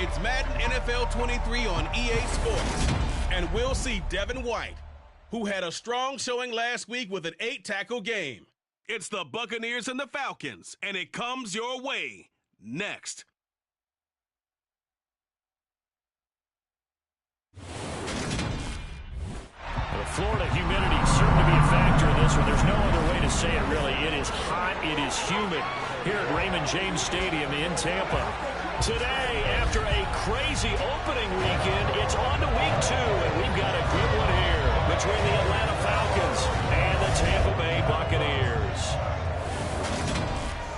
It's Madden NFL 23 on EA Sports. And we'll see Devin White, who had a strong showing last week with an 8-tackle game. It's the Buccaneers and the Falcons, and it comes your way next. The Florida humidity certainly be a factor in this one. There's no other way to say it, really. It is hot. It is humid here at Raymond James Stadium in Tampa. Today, after a crazy opening weekend, it's on to week 2, and we've got a good one here between the Atlanta Falcons and the Tampa Bay Buccaneers.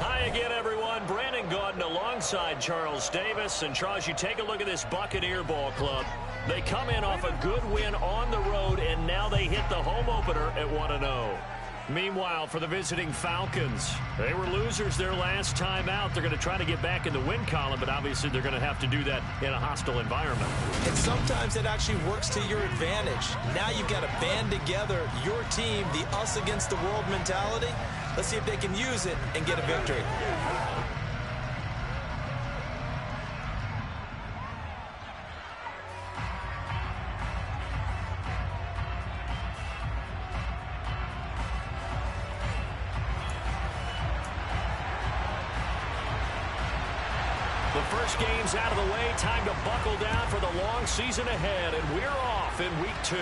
Hi again, everyone. Brandon Gaudin alongside Charles Davis. And Charles, you take a look at this Buccaneer ball club. They come in off a good win on the road, and now they hit the home opener at 1-0. Meanwhile, for the visiting Falcons, they were losers their last time out. They're going to try to get back in the win column, but obviously they're going to have to do that in a hostile environment. And sometimes it actually works to your advantage. Now you've got to band together your team, the us against the world mentality. Let's see if they can use it and get a victory. The first game's out of the way. Time to buckle down for the long season ahead, and we're off in week 2.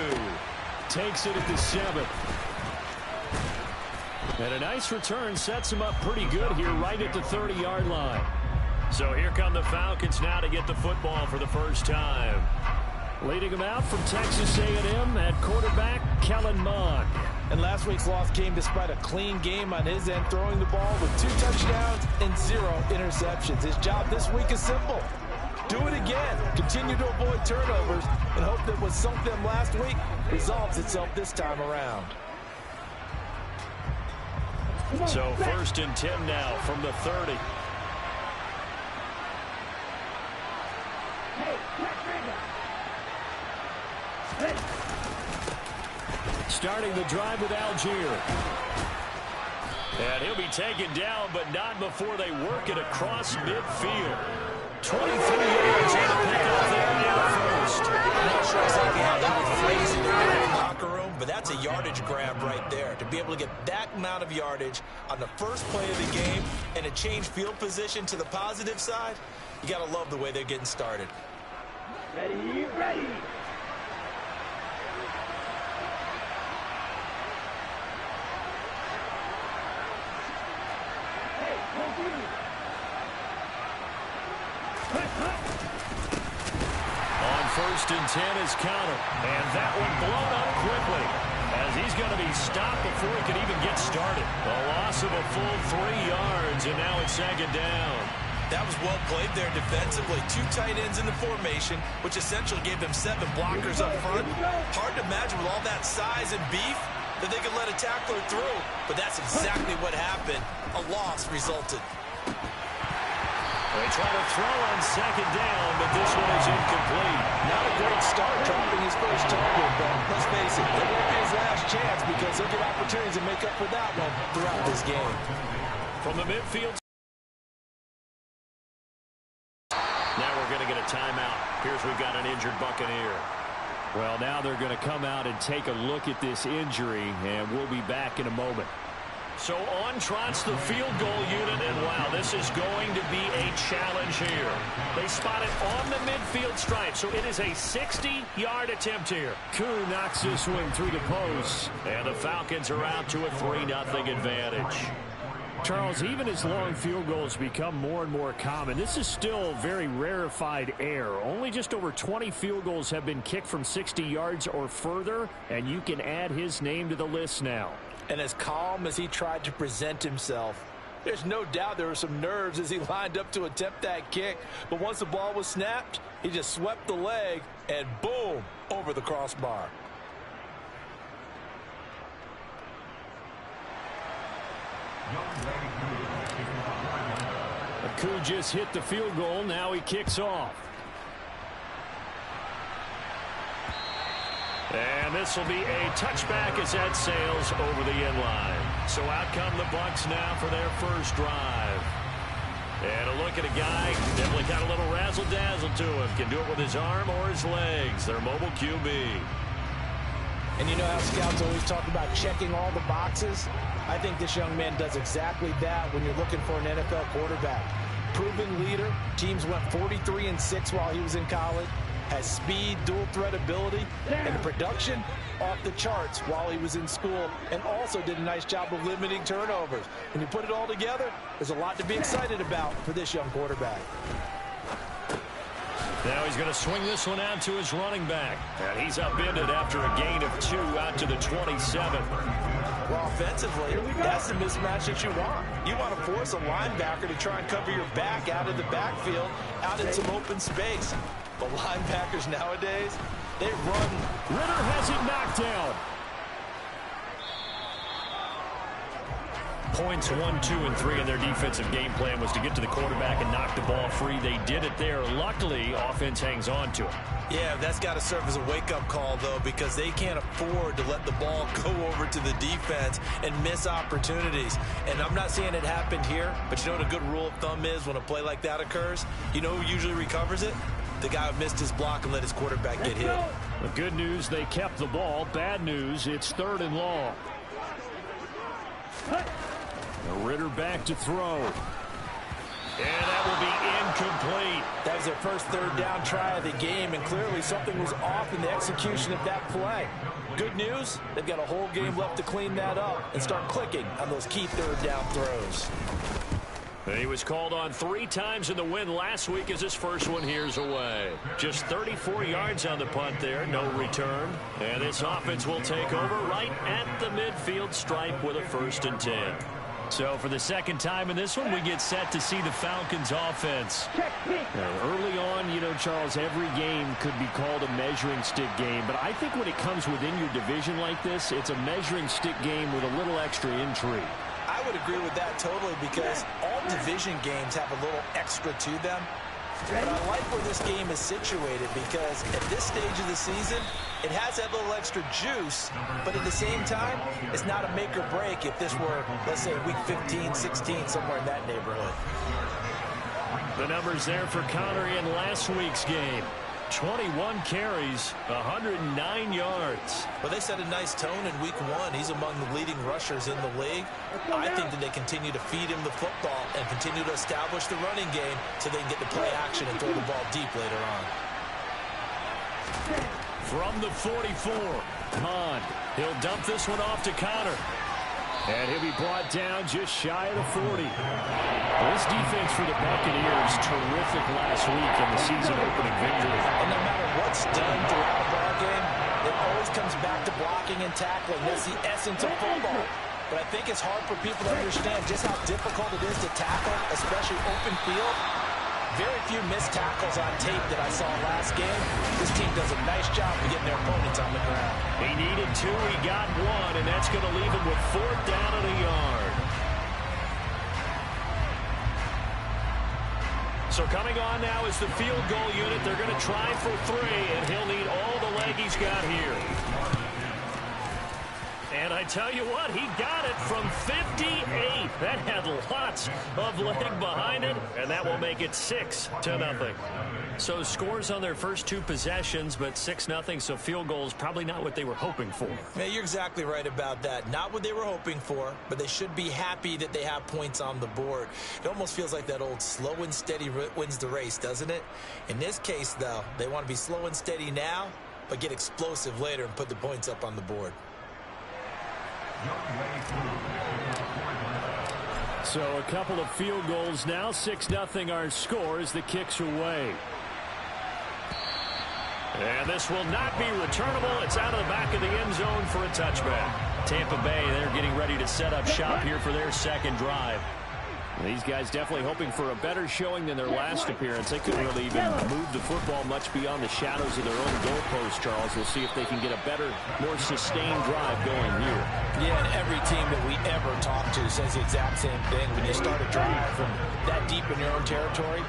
Takes it at the 7th. And a nice return sets him up pretty good here right at the 30-yard line. So here come the Falcons now to get the football for the first time. Leading them out from Texas A&M at quarterback, Kellen Mond. And last week's loss came despite a clean game on his end, throwing the ball with 2 touchdowns and 0 interceptions. His job this week is simple. Do it again. Continue to avoid turnovers and hope that what sunk them last week resolves itself this time around. So 1st and 10 now from the 30. Starting the drive with Algier. And he'll be taken down, but not before they work it across midfield. 23 yards on the pickup there at first. I'm not sure exactly how they would phrase it in the locker room, but that's a yardage grab right there. To be able to get that amount of yardage on the first play of the game and a change field position to the positive side, you got to love the way they're getting started. Ready, ready. On 1st and 10 is counter. And that one blown up quickly, as he's going to be stopped before he can even get started. A loss of a full 3 yards, and now it's 2nd down. That was well played there defensively. 2 tight ends in the formation, which essentially gave them 7 blockers up front. Hard to imagine with all that size and beef that they could let a tackler through. But that's exactly what happened. A loss resulted. They try to throw on 2nd down, but this one is incomplete. Not a great start dropping his first target, but let's face it, it won't be his last chance because he'll get opportunities to make up for that one throughout this game. From the midfield. Now we're going to get a timeout. Here's we've got an injured Buccaneer. Well, now they're going to come out and take a look at this injury, and we'll be back in a moment. So on trots the field goal unit, and wow, this is going to be a challenge here. They spot it on the midfield stripe, so it is a 60-yard attempt here. Koo knocks this one through the post, and the Falcons are out to a 3-0 advantage. Charles, even as long field goals become more and more common, this is still very rarefied air. Only just over 20 field goals have been kicked from 60 yards or further, and you can add his name to the list now. And as calm as he tried to present himself, there's no doubt there were some nerves as he lined up to attempt that kick. But once the ball was snapped, he just swept the leg and boom, over the crossbar. Koo just hit the field goal. Now he kicks off. And this will be a touchback as that sails over the end line. So out come the Bucs now for their first drive. And a look at a guy, definitely got a little razzle-dazzle to him. Can do it with his arm or his legs. Their mobile QB. And you know how scouts always talk about checking all the boxes? I think this young man does exactly that when you're looking for an NFL quarterback. Proven leader. Teams went 43-6 while he was in college. Has speed, dual threat ability, and the production off the charts while he was in school, and also did a nice job of limiting turnovers. When you put it all together, there's a lot to be excited about for this young quarterback. Now he's going to swing this one out to his running back. And he's upended after a gain of 2 out to the 27. Well, offensively, that's the mismatch that you want. You want to force a linebacker to try and cover your back out of the backfield, out in some open space. The linebackers nowadays, they run. Ritter has it knocked down. Points 1, 2, and 3 in their defensive game plan was to get to the quarterback and knock the ball free. They did it there. Luckily, offense hangs on to it. Yeah, that's got to serve as a wake-up call, though, because they can't afford to let the ball go over to the defense and miss opportunities. And I'm not saying it happened here, but you know what a good rule of thumb is when a play like that occurs? You know who usually recovers it? The guy who missed his block and let his quarterback get hit. The good news, they kept the ball. Bad news, it's 3rd and long. Ritter back to throw. And that will be incomplete. That was their first 3rd down try of the game, and clearly something was off in the execution of that play. Good news, they've got a whole game left to clean that up and start clicking on those key 3rd down throws. He was called on 3 times in the win last week as his first one here's away. Just 34 yards on the punt there, no return. And this offense will take over right at the midfield stripe with a 1st and 10. So for the second time in this one, we get set to see the Falcons offense. Early on, you know, Charles, every game could be called a measuring stick game. But I think when it comes within your division like this, it's a measuring stick game with a little extra intrigue. I would agree with that totally, because all division games have a little extra to them. But I like where this game is situated, because at this stage of the season, it has that little extra juice, but at the same time, it's not a make or break if this were, let's say, week 15, 16, somewhere in that neighborhood. The numbers there for Connor in last week's game. 21 carries, 109 yards. Well, they set a nice tone in week 1. He's among the leading rushers in the league. I think that they continue to feed him the football and continue to establish the running game so they can get the play action and throw the ball deep later on. From the 44, Mond. He'll dump this one off to Connor. And he'll be brought down just shy of the 40. This defense for the Buccaneers, terrific last week in the season opening victory. And no matter what's done throughout a ball game, it always comes back to blocking and tackling. That's the essence of football. But I think it's hard for people to understand just how difficult it is to tackle, especially open field. Very few missed tackles on tape that I saw last game. This team does a nice job of getting their opponents on the ground. He needed 2, he got 1, and that's going to leave him with 4th down and a yard. So coming on now is the field goal unit. They're going to try for 3, and he'll need all the leg he's got here. And I tell you what, he got it from 58. That had lots of leg behind it, and that will make it 6-0. So scores on their first 2 possessions, but 6-0, so field goals probably not what they were hoping for. Yeah, you're exactly right about that. Not what they were hoping for, but they should be happy that they have points on the board. It almost feels like that old slow and steady wins the race, doesn't it? In this case, though, they want to be slow and steady now, but get explosive later and put the points up on the board. So a couple of field goals now. 6-0 our score as the kick's away. And this will not be returnable. It's out of the back of the end zone for a touchback. Tampa Bay, they're getting ready to set up shop here for their second drive. These guys definitely hoping for a better showing than their last appearance. They couldn't really even move the football much beyond the shadows of their own goalpost, Charles. We'll see if they can get a better, more sustained drive going here. Yeah, and every team that we ever talk to says the exact same thing. When you start a drive from that deep in your own territory,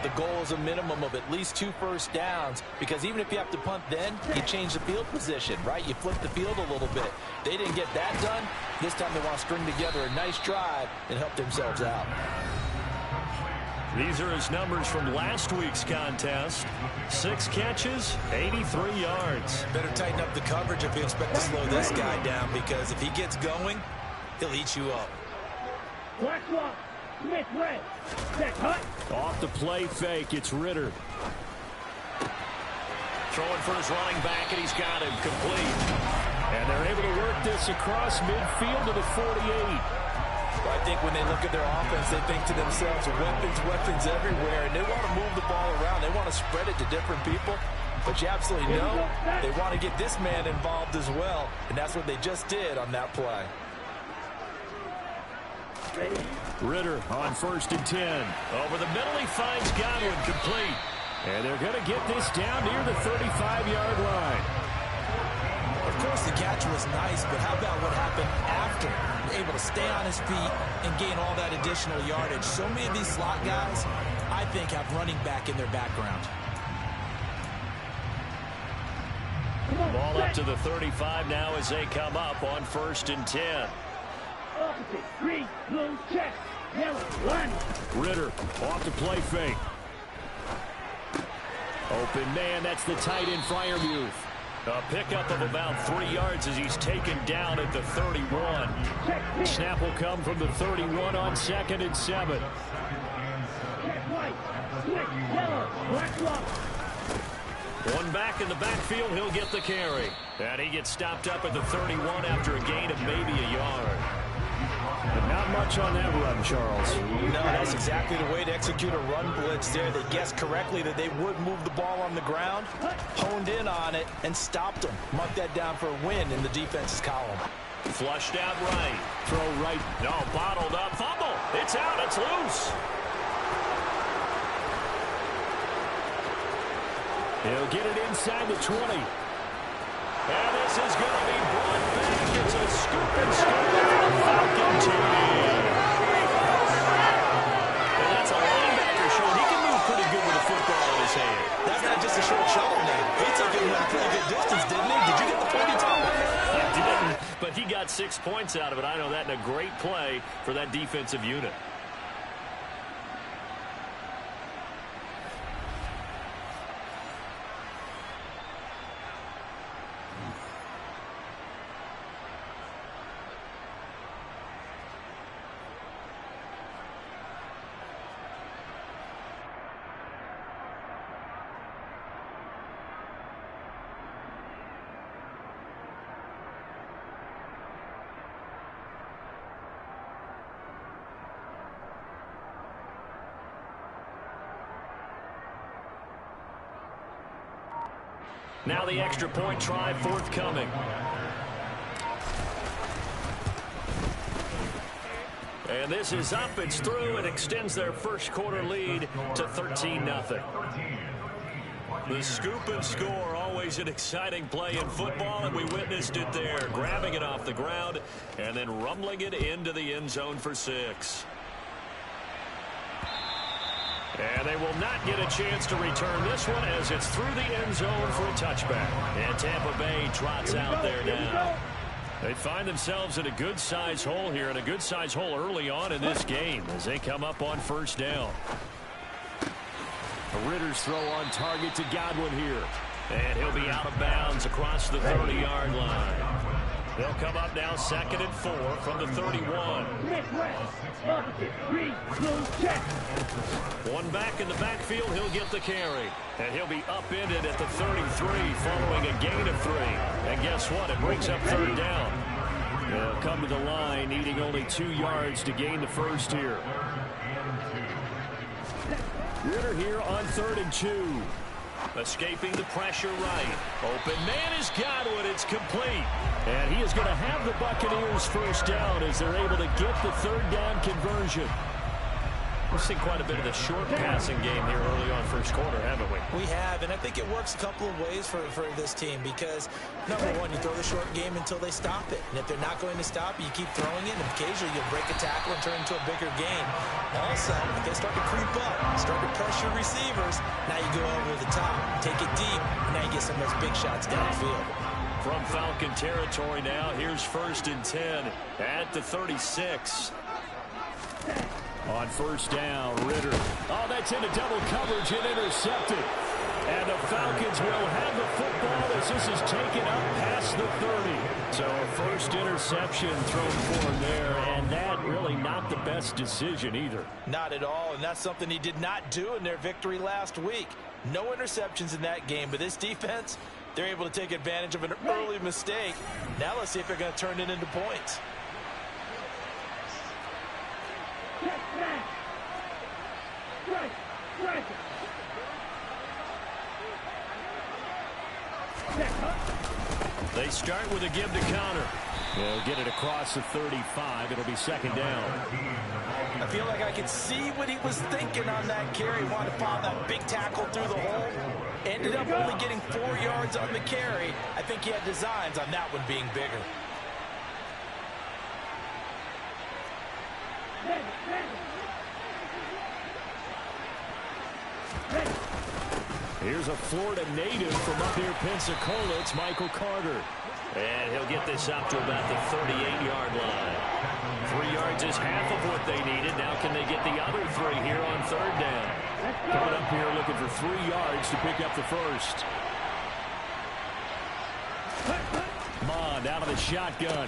the goal is a minimum of at least 2 first downs, because even if you have to punt then, you change the field position, right? You flip the field a little bit. They didn't get that done. This time they want to string together a nice drive and help themselves out. These are his numbers from last week's contest. 6 catches, 83 yards. Better tighten up the coverage if you expect to slow this guy down, because if he gets going, he'll eat you up. Black lock. Smith red. Set hut. Off the play fake, it's Ritter. Throwing for his running back, and he's got him complete. And they're able to work this across midfield to the 48. Well, I think when they look at their offense, they think to themselves, weapons everywhere, and they want to move the ball around. They want to spread it to different people. But you absolutely know they want to get this man involved as well, and that's what they just did on that play. Ritter on 1st and 10. Over the middle, he finds Godwin complete. And they're going to get this down near the 35-yard line. Of course, the catch was nice, but how about what happened after? Able to stay on his feet and gain all that additional yardage. So many of these slot guys, I think, have running back in their background. Ball up to the 35 now as they come up on 1st and 10. Opposite. Green. Blue. Check. Yellow. One. Ritter off the play fake. Open man, that's the tight end Freiermuth. A pickup of about 3 yards as he's taken down at the 31. Snap will come from the 31 on 2nd and 7. Check white. Switch. Yellow. Black lock. One back in the backfield, he'll get the carry. And he gets stopped up at the 31 after a gain of maybe a yard. But not much on that run, Charles. No, that's exactly the way to execute a run blitz there. They guessed correctly that they would move the ball on the ground, honed in on it, and stopped them. Mark that down for a win in the defense's column. Flushed out right. Throw right. No, bottled up. Fumble. It's out. It's loose. He'll get it inside the 20. And this is going to be brought back. It's a scoop and score for the Falcon team. And that's a linebacker showing he can move pretty good with a football in his hand. That's not just a short shot now. He took it a pretty good distance, didn't he? Did you get the point he told? I didn't, but he got 6 points out of it. I know that in a great play for that defensive unit. Now the extra point try forthcoming. And this is up. It's through. It extends their first quarter lead to 13-0. The scoop and score, always an exciting play in football, and we witnessed it there. Grabbing it off the ground and then rumbling it into the end zone for 6. And they will not get a chance to return this one as it's through the end zone for a touchback. And Tampa Bay trots out there now. They find themselves in a good-size hole here, and a good-size hole early on in this game as they come up on 1st down. A Ritter's throw on target to Godwin here. And he'll be out of bounds across the 30-yard line. They'll come up now 2nd and 4 from the 31. One back in the backfield, he'll get the carry. And he'll be upended at the 33 following a gain of 3. And guess what? It brings up 3rd down. They'll come to the line needing only 2 yards to gain the first here. Ritter here on 3rd and 2. Escaping the pressure right. Open man is Godwin. It's complete. And he is going to have the Buccaneers first down as they're able to get the 3rd down conversion. We've seen quite a bit of the short passing game here early on first quarter, haven't we? We have, and I think it works a couple of ways for this team because, number one, you throw the short game until they stop it. And if they're not going to stop it, you keep throwing it, and occasionally you'll break a tackle and turn into a bigger gain. Also, if they start to creep up, start to pressure receivers, now you go over the top, take it deep, and now you get some of those big shots downfield. From Falcon territory now, here's 1st and 10 at the 36. On first down, Ritter. Oh, that's into double coverage and intercepted. And the Falcons will have the football as this is taken up past the 30. So a first interception thrown for him there, and that really not the best decision either. Not at all, and that's something he did not do in their victory last week. No interceptions in that game, but this defense, they're able to take advantage of an early mistake. Now let's see if they're going to turn it into points. They start with a give to counter. They'll get it across the 35. It'll be second down. I feel like I could see what he was thinking on that carry. Wanted to pop that big tackle through the hole. Ended up only getting 4 yards on the carry. I think he had designs on that one being bigger. Here's a Florida native from up here, Pensacola. It's Michael Carter. And he'll get this up to about the 38-yard line. 3 yards is half of what they needed. Now can they get the other 3 here on third down? Coming up here looking for 3 yards to pick up the first. Mond out of the shotgun.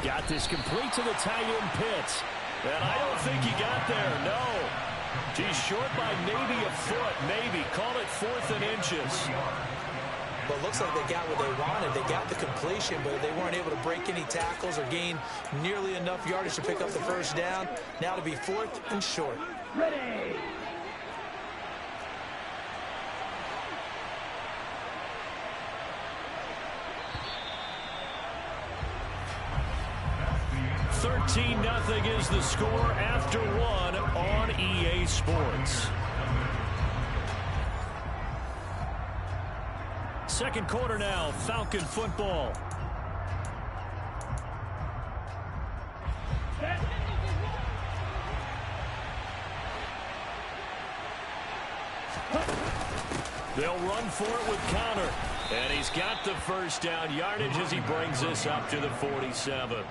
Got this complete to the tight end Pitts. And I don't think he got there, no. He's short by maybe a foot, maybe. Call it 4th and inches. But it looks like they got what they wanted. They got the completion, but they weren't able to break any tackles or gain nearly enough yardage to pick up the first down. Now to be 4th and short. Ready. Nothing is the score after 1 on EA Sports. Second quarter now, Falcon football. They'll run for it with Connor. And he's got the first down yardage as he brings this up to the 47.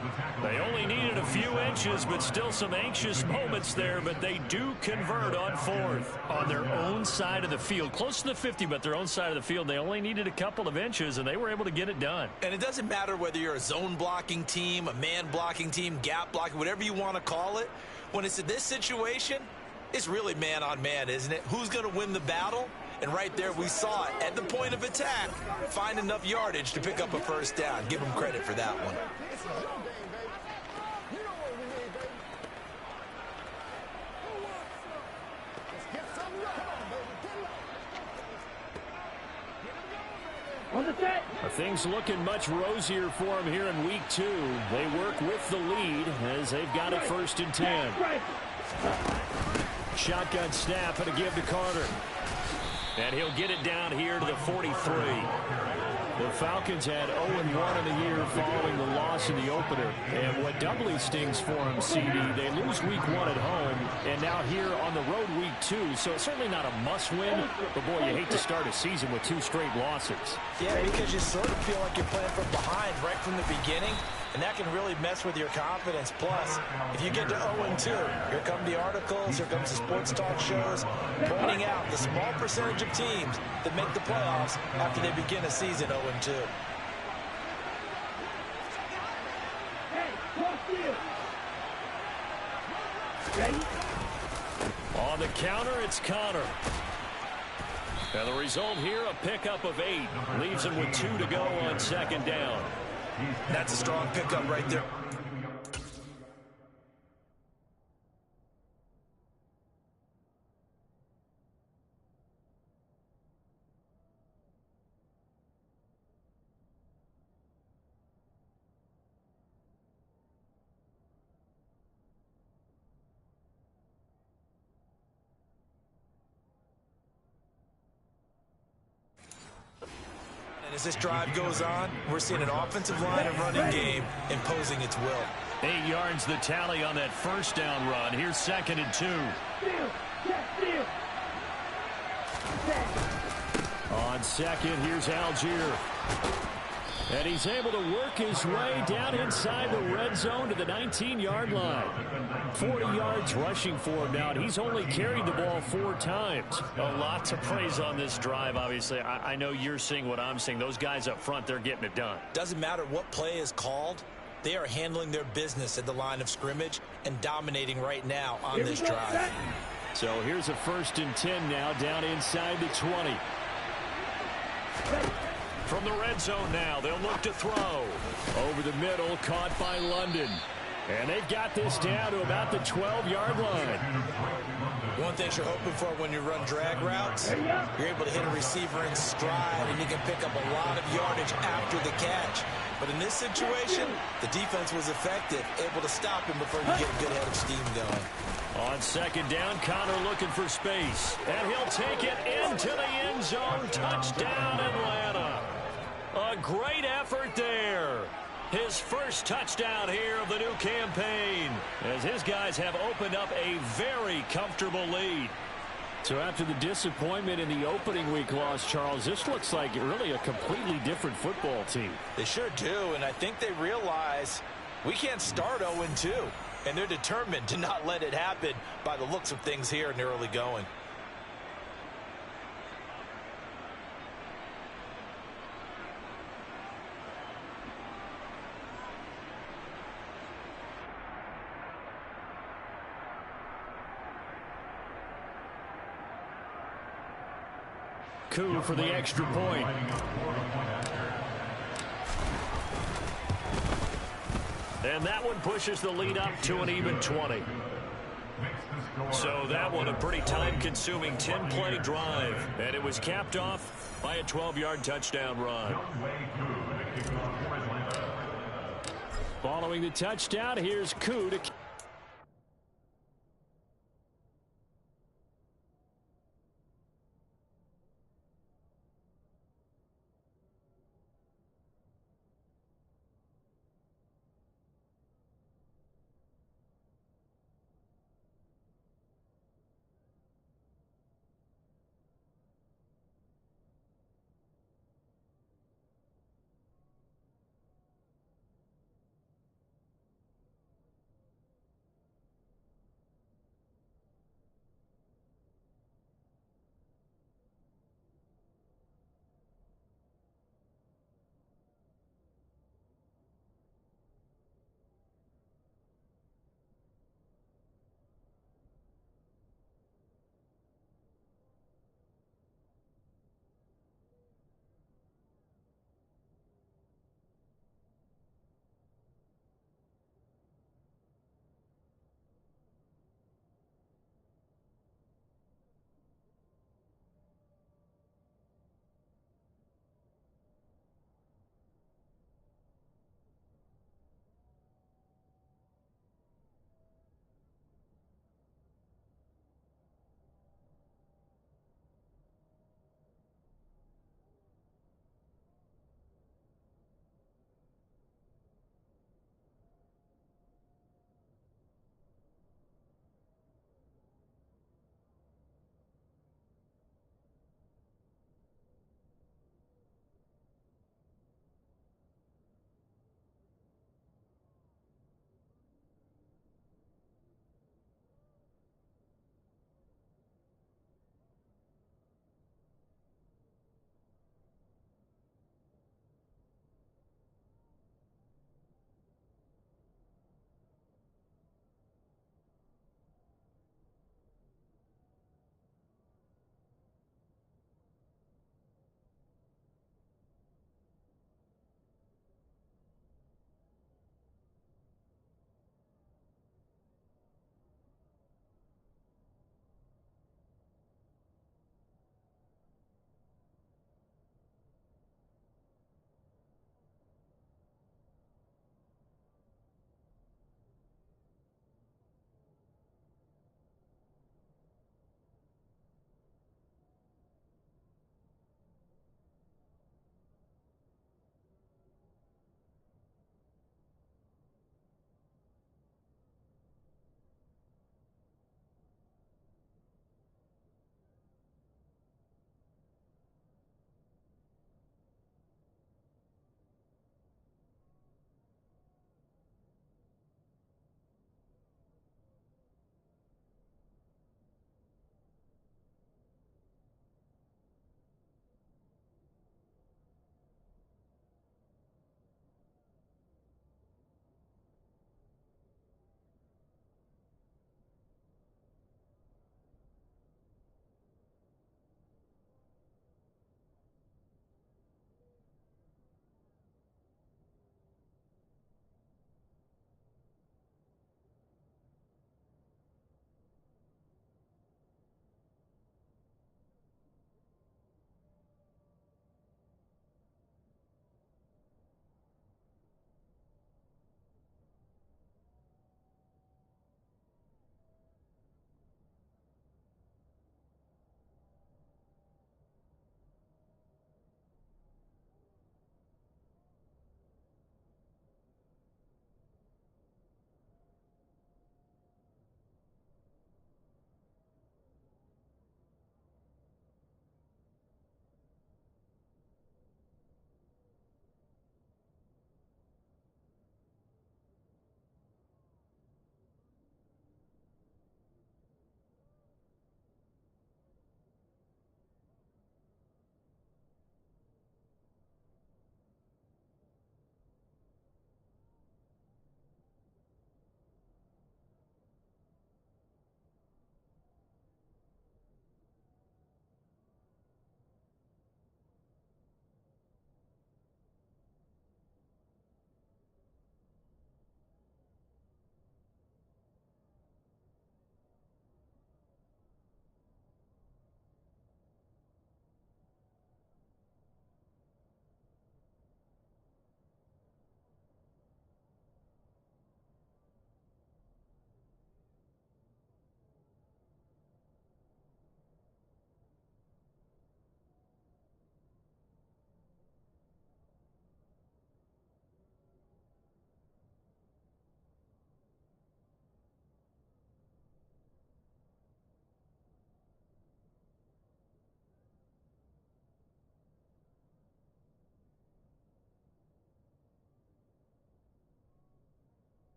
They only needed a few inches, but still some anxious moments there. But they do convert on 4th on their own side of the field. Close to the 50, but their own side of the field. They only needed a couple of inches, and they were able to get it done. And it doesn't matter whether you're a zone blocking team, a man blocking team, gap blocking, whatever you want to call it. When it's in this situation, it's really man on man, isn't it? Who's going to win the battle? And right there, we saw it at the point of attack, find enough yardage to pick up a first down. Give them credit for that one. On the set. Things looking much rosier for him here in week 2. They work with the lead as they've got it 1st and 10. Shotgun snap and a give to Carter. And he'll get it down here to the 43. The Falcons had 0-1 in the year following the loss in the opener. And what doubly stings for them, CD, they lose week 1 at home, and now here on the road week 2. So it's certainly not a must-win, but boy, you hate to start a season with 2 straight losses. Yeah, because you sort of feel like you're playing from behind right from the beginning, and that can really mess with your confidence. Plus, if you get to 0-2, here come the articles, here comes the sports talk shows, pointing out the small percentage of teams that make the playoffs after they begin a season 0-2. On the counter, it's Connor. And the result here, a pickup of 8. Leaves him with 2 to go on second down. That's a strong pickup right there. As this drive goes on, we're seeing an offensive line and running game imposing its will. 8 yards the tally on that first down run. Here's 2nd and 2. On 2nd, here's Algier. And he's able to work his way down inside the red zone to the 19-yard line. 40 yards rushing for him now, and he's only carried the ball 4 times. A lot to praise on this drive, obviously. I know you're seeing what I'm seeing. Those guys up front, they're getting it done. Doesn't matter what play is called. They are handling their business at the line of scrimmage and dominating right now on this drive. So here's a 1st and 10 now, down inside the 20. From the red zone now, they'll look to throw. Over the middle, caught by London. And they've got this down to about the 12-yard line. One thing you're hoping for when you run drag routes, you're able to hit a receiver in stride, and you can pick up a lot of yardage after the catch. But in this situation, the defense was effective, able to stop him before you get a good head of steam going. On 2nd down, Connor looking for space. And he'll take it into the end zone. Touchdown, Atlanta. A great effort there. His first touchdown here of the new campaign, as his guys have opened up a very comfortable lead. So after the disappointment in the opening week loss, Charles, this looks like really a completely different football team. They sure do, and I think they realize we can't start 0-2, and they're determined to not let it happen by the looks of things here in the early going. Coup for the extra point. And that one pushes the lead up to an even 20. So that one a pretty time-consuming 10-play drive. And it was capped off by a 12-yard touchdown run. Following the touchdown, here's Coup to...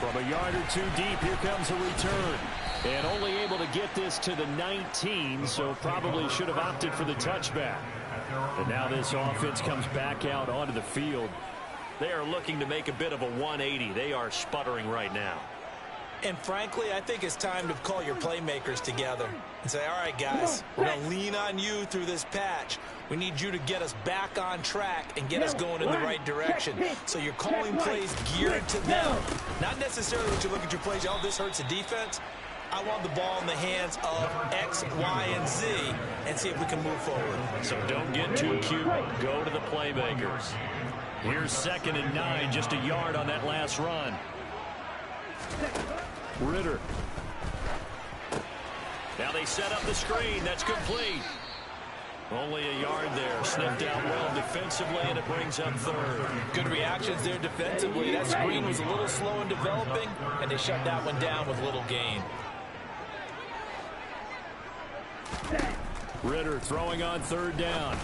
From a yard or two deep, here comes a return. And only able to get this to the 19, so probably should have opted for the touchback. And now this offense comes back out onto the field. They are looking to make a bit of a 180. They are sputtering right now. And frankly, I think it's time to call your playmakers together and say, all right, guys, we're going to lean on you through this patch. We need you to get us back on track and get us going in the right direction. So you're calling plays geared to them. Not necessarily that you look at your plays, oh, this hurts the defense. I want the ball in the hands of X, Y, and Z and see if we can move forward. So don't get too cute. Go to the playmakers. Here's 2nd and 9, just a yard on that last run. Ritter. Now they set up the screen. That's complete. Only a yard there. Sniffed out well defensively, and it brings up 3rd. Good reactions there defensively. That screen was a little slow in developing, and they shut that one down with little gain. Ritter throwing on 3rd down.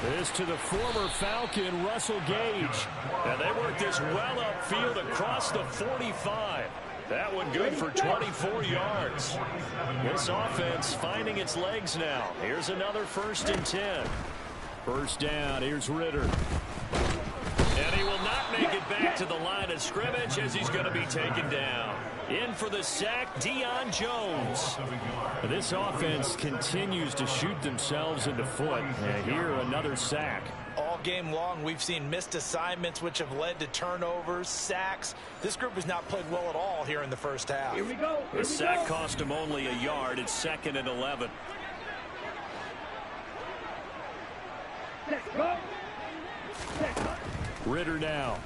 This to the former Falcon, Russell Gage. And they work this well upfield across the 45. That one good for 24 yards. This offense finding its legs now. Here's another 1st and 10. First down, here's Ritter. And he will not make it back to the line of scrimmage as he's going to be taken down. In for the sack, Deion Jones. This offense continues to shoot themselves in the foot. And here, another sack. All game long, we've seen missed assignments, which have led to turnovers, sacks. This group has not played well at all here in the first half. Here we go. The sack cost him only a yard. It's 2nd and 11. Let's go. Let's go. Ritter now.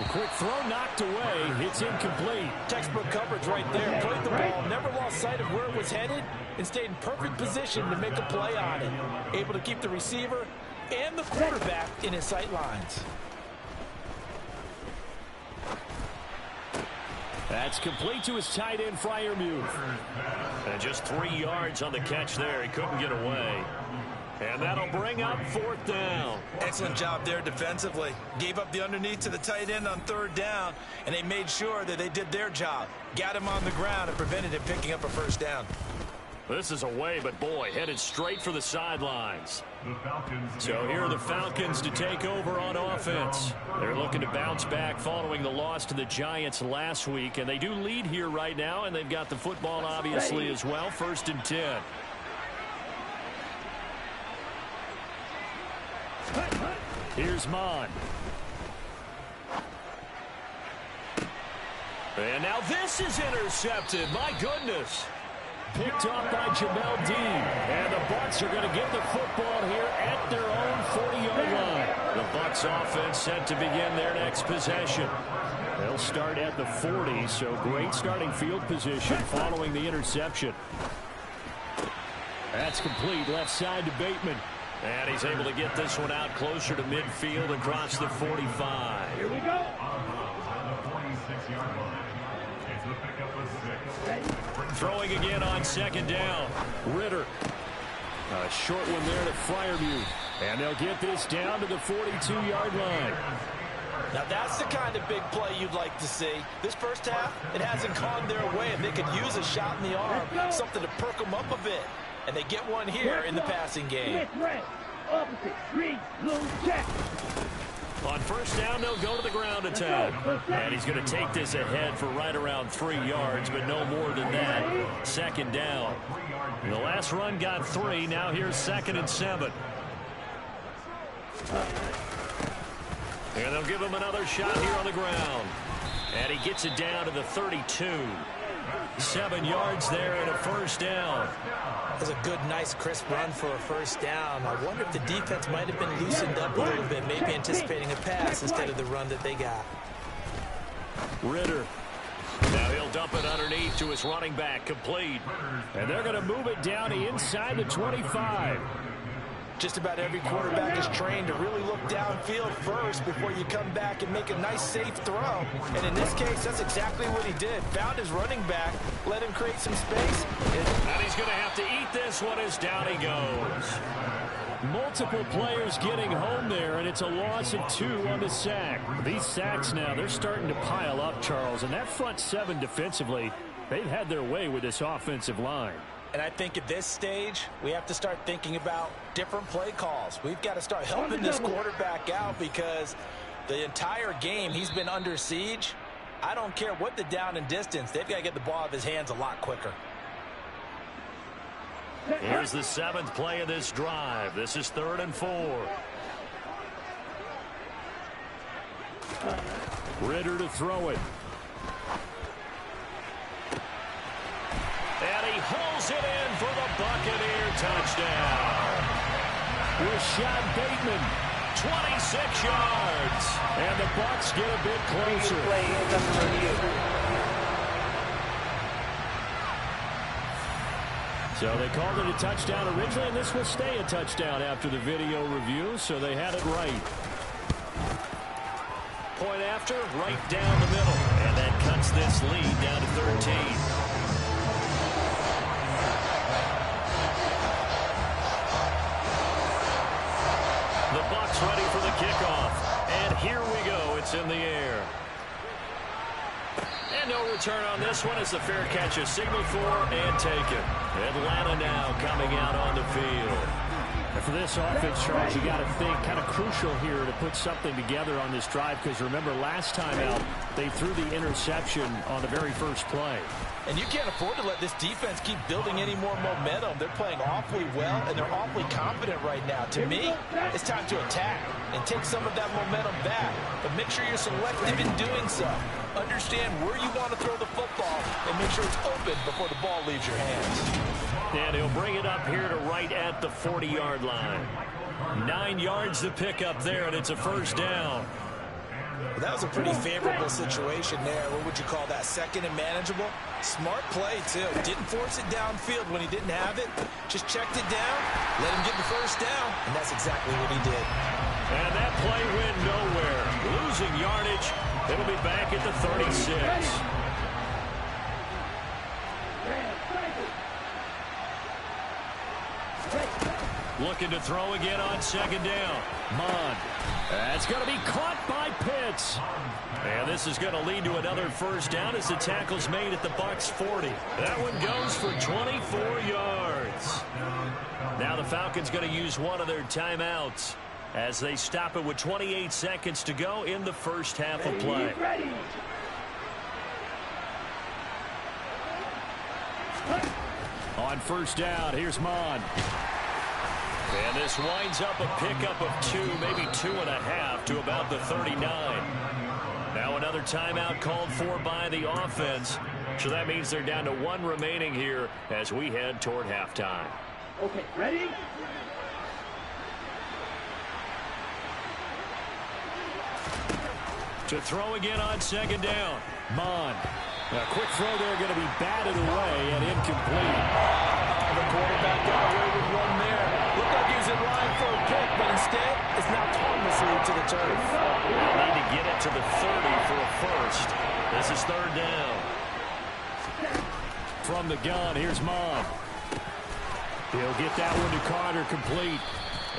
A quick throw knocked away. It's incomplete. Textbook coverage right there. Played the ball, never lost sight of where it was headed, and stayed in perfect position to make a play on it. Able to keep the receiver and the quarterback in his sight lines. That's complete to his tight end, Freiermuth. And just 3 yards on the catch there. He couldn't get away. And that'll bring up 4th down. Excellent job there defensively. Gave up the underneath to the tight end on 3rd down, and they made sure that they did their job. Got him on the ground and prevented him picking up a 1st down. This is away, but boy, headed straight for the sidelines. So here are the Falcons to take over on offense. They're looking to bounce back following the loss to the Giants last week, and they do lead here right now, and they've got the football obviously as well. 1st and 10. Here's Mond. And now this is intercepted. My goodness. Picked off by Jamel Dean. And the Bucs are going to get the football here at their own 40-yard line. The Bucs offense set to begin their next possession. They'll start at the 40, so great starting field position following the interception. That's complete left side to Bateman. And he's able to get this one out closer to midfield across the 45. Here we go. Throwing again on 2nd down. Ritter. A short one there to Freiermuth. And they'll get this down to the 42-yard line. Now that's the kind of big play you'd like to see. This first half, it hasn't gone their way, and they could use a shot in the arm, something to perk them up a bit. And they get one here in the passing game. Opposite, green, blue, check. On 1st down, they'll go to the ground attack. And he's going to take this ahead for right around 3 yards, but no more than that. 2nd down. The last run got 3. Now here's 2nd and 7. And they'll give him another shot here on the ground. And he gets it down to the 32. 7 yards there and a 1st down. That's a good, nice, crisp run for a 1st down. I wonder if the defense might have been loosened up a little bit, maybe anticipating a pass instead of the run that they got. Ritter. Now he'll dump it underneath to his running back, complete. And they're going to move it down inside the 25. Just about every quarterback is trained to really look downfield first before you come back and make a nice, safe throw. And in this case, that's exactly what he did. Found his running back, let him create some space. And he's going to have to eat this one as down he goes. Multiple players getting home there, and it's a loss of 2 on the sack. These sacks now, they're starting to pile up, Charles. And that front 7 defensively, they've had their way with this offensive line. And I think at this stage, we have to start thinking about different play calls. We've got to start helping this quarterback out because the entire game he's been under siege. I don't care what the down and distance. They've got to get the ball out of his hands a lot quicker. Here's the 7th play of this drive. This is 3rd and 4. Ritter to throw it. And he holds it in for the Buccaneer touchdown. Rashad Bateman, 26 yards. and the Bucs get a bit closer. So they called it a touchdown originally, and this will stay a touchdown after the video review, so they had it right. Point after, right down the middle. And that cuts this lead down to 13. The Bucs ready for the kickoff. And here we go. It's in the air. And no return on this one as the fair catch is signaled for and taken. Atlanta now coming out on the field. And for this offense, Charles, you got to think kind of crucial here to put something together on this drive because remember last time out they threw the interception on the very first play. And you can't afford to let this defense keep building any more momentum. They're playing awfully well, and they're awfully confident right now. To me, it's time to attack and take some of that momentum back. But make sure you're selective in doing so. Understand where you want to throw the football and make sure it's open before the ball leaves your hands. And he'll bring it up here to right at the 40-yard line. 9 yards to pick up there, and it's a first down. Well, that was a pretty favorable situation there. What would you call that? Second and manageable? Smart play, too. Didn't force it downfield when he didn't have it. Just checked it down, let him get the first down, and that's exactly what he did. And that play went nowhere. Losing yardage. It'll be back at the 36. Looking to throw again on second down. Mond. That's going to be caught by Pitts. And this is going to lead to another first down as the tackle's made at the Bucs 40. That one goes for 24 yards. Now the Falcons going to use one of their timeouts as they stop it with 28 seconds to go in the first half of play. On first down, here's Mond. And this winds up a pickup of 2, maybe 2.5 to about the 39. Now another timeout called for by the offense. So that means they're down to 1 remaining here as we head toward halftime. Okay, ready? To throw again on second down. Mond. A quick throw there going to be batted away and incomplete. The quarterback got away with one there. Looked like he was in line for a pick, but instead, it's now harmlessly to the turf. They'll need to get it to the 30 for a first. This is third down. From the gun, here's Mond. He'll get that one to Carter complete.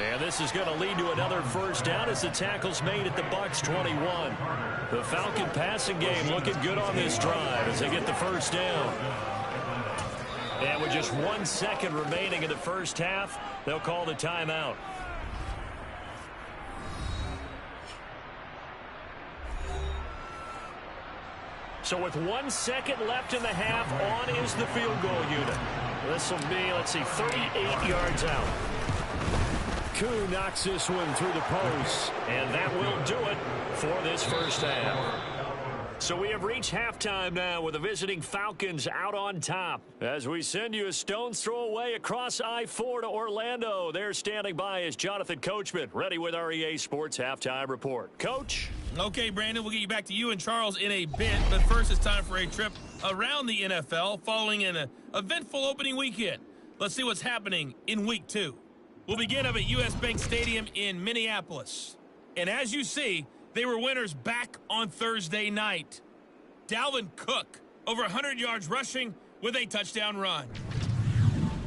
And this is going to lead to another first down as the tackle's made at the Bucs 21. The Falcon passing game looking good on this drive as they get the first down. And with just 1 second remaining in the first half, they'll call the timeout. So with 1 second left in the half, on is the field goal unit. This will be, let's see, 38 yards out. Koo knocks this one through the post. And that will do it for this first half. So we have reached halftime now with the visiting Falcons out on top. As we send you a stone's throw away across I-4 to Orlando. There standing by is Jonathan Coachman, ready with our EA Sports Halftime Report. Coach? Okay, Brandon, we'll get you back to you and Charles in a bit. But first, it's time for a trip around the NFL following an eventful opening weekend. Let's see what's happening in Week 2. will begin up at U.S. Bank Stadium in Minneapolis. And as you see, they were winners back on Thursday night. Dalvin Cook, over 100 yards rushing with a touchdown run.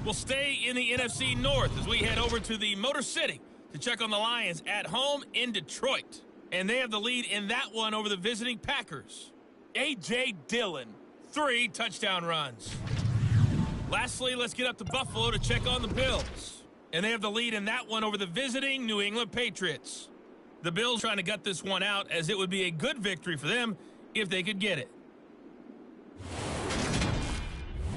We'll stay in the NFC North as we head over to the Motor City to check on the Lions at home in Detroit. And they have the lead in that one over the visiting Packers. A.J. Dillon, 3 touchdown runs. Lastly, let's get up to Buffalo to check on the Bills. And they have the lead in that one over the visiting New England Patriots. The Bills trying to gut this one out as it would be a good victory for them if they could get it.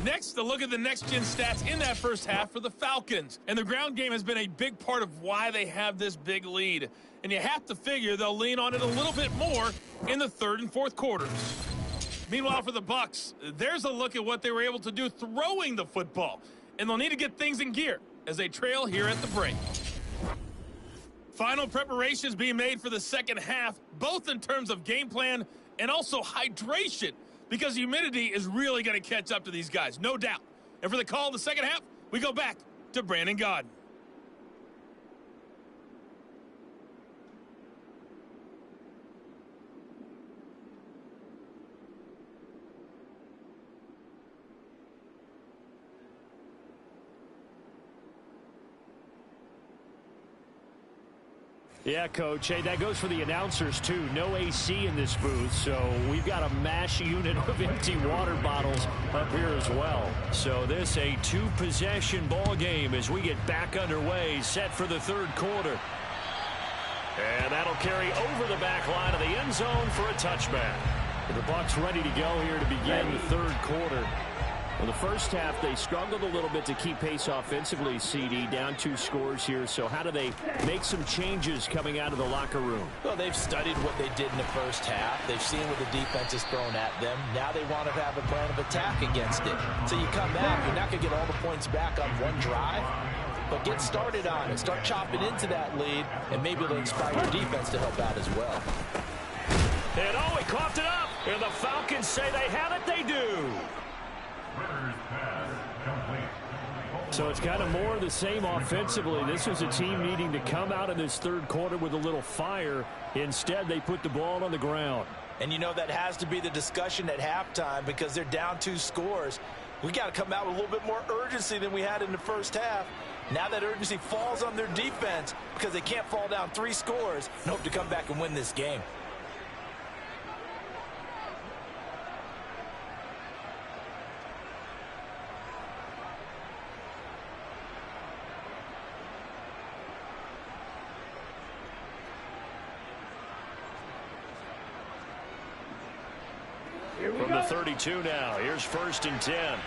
Next, a look at the next-gen stats in that first half for the Falcons. And the ground game has been a big part of why they have this big lead. And you have to figure they'll lean on it a little bit more in the third and fourth quarters. Meanwhile, for the Bucs, there's a look at what they were able to do throwing the football. And they'll need to get things in gear as they trail here at the break. Final preparations being made for the second half, both in terms of game plan and also hydration, because humidity is really going to catch up to these guys, no doubt. And for the call of the second half, we go back to Brandon Gaudin. Yeah, Coach. Hey, that goes for the announcers, too. No AC in this booth, so we've got a mash unit of empty water bottles up here as well. So this a two-possession ball game as we get back underway, set for the third quarter. And that'll carry over the back line of the end zone for a touchback. The Bucs ready to go here to begin the third quarter. In the first half, they struggled a little bit to keep pace offensively, CD, down 2 scores here. So how do they make some changes coming out of the locker room? Well, they've studied what they did in the first half. They've seen what the defense is thrown at them. Now they want to have a plan of attack against it. So you come out, you're not going to get all the points back on one drive, but get started on it. Start chopping into that lead, and maybe it'll inspire your defense to help out as well. And he coughed it up. And the Falcons say they have it. They do. So it's kind of more of the same offensively. This was a team needing to come out in this third quarter with a little fire. Instead, they put the ball on the ground. And you know that has to be the discussion at halftime because they're down 2 scores. We got to come out with a little bit more urgency than we had in the first half. Now that urgency falls on their defense because they can't fall down 3 scores and hope to come back and win this game. From the 32 now, here's 1st and 10.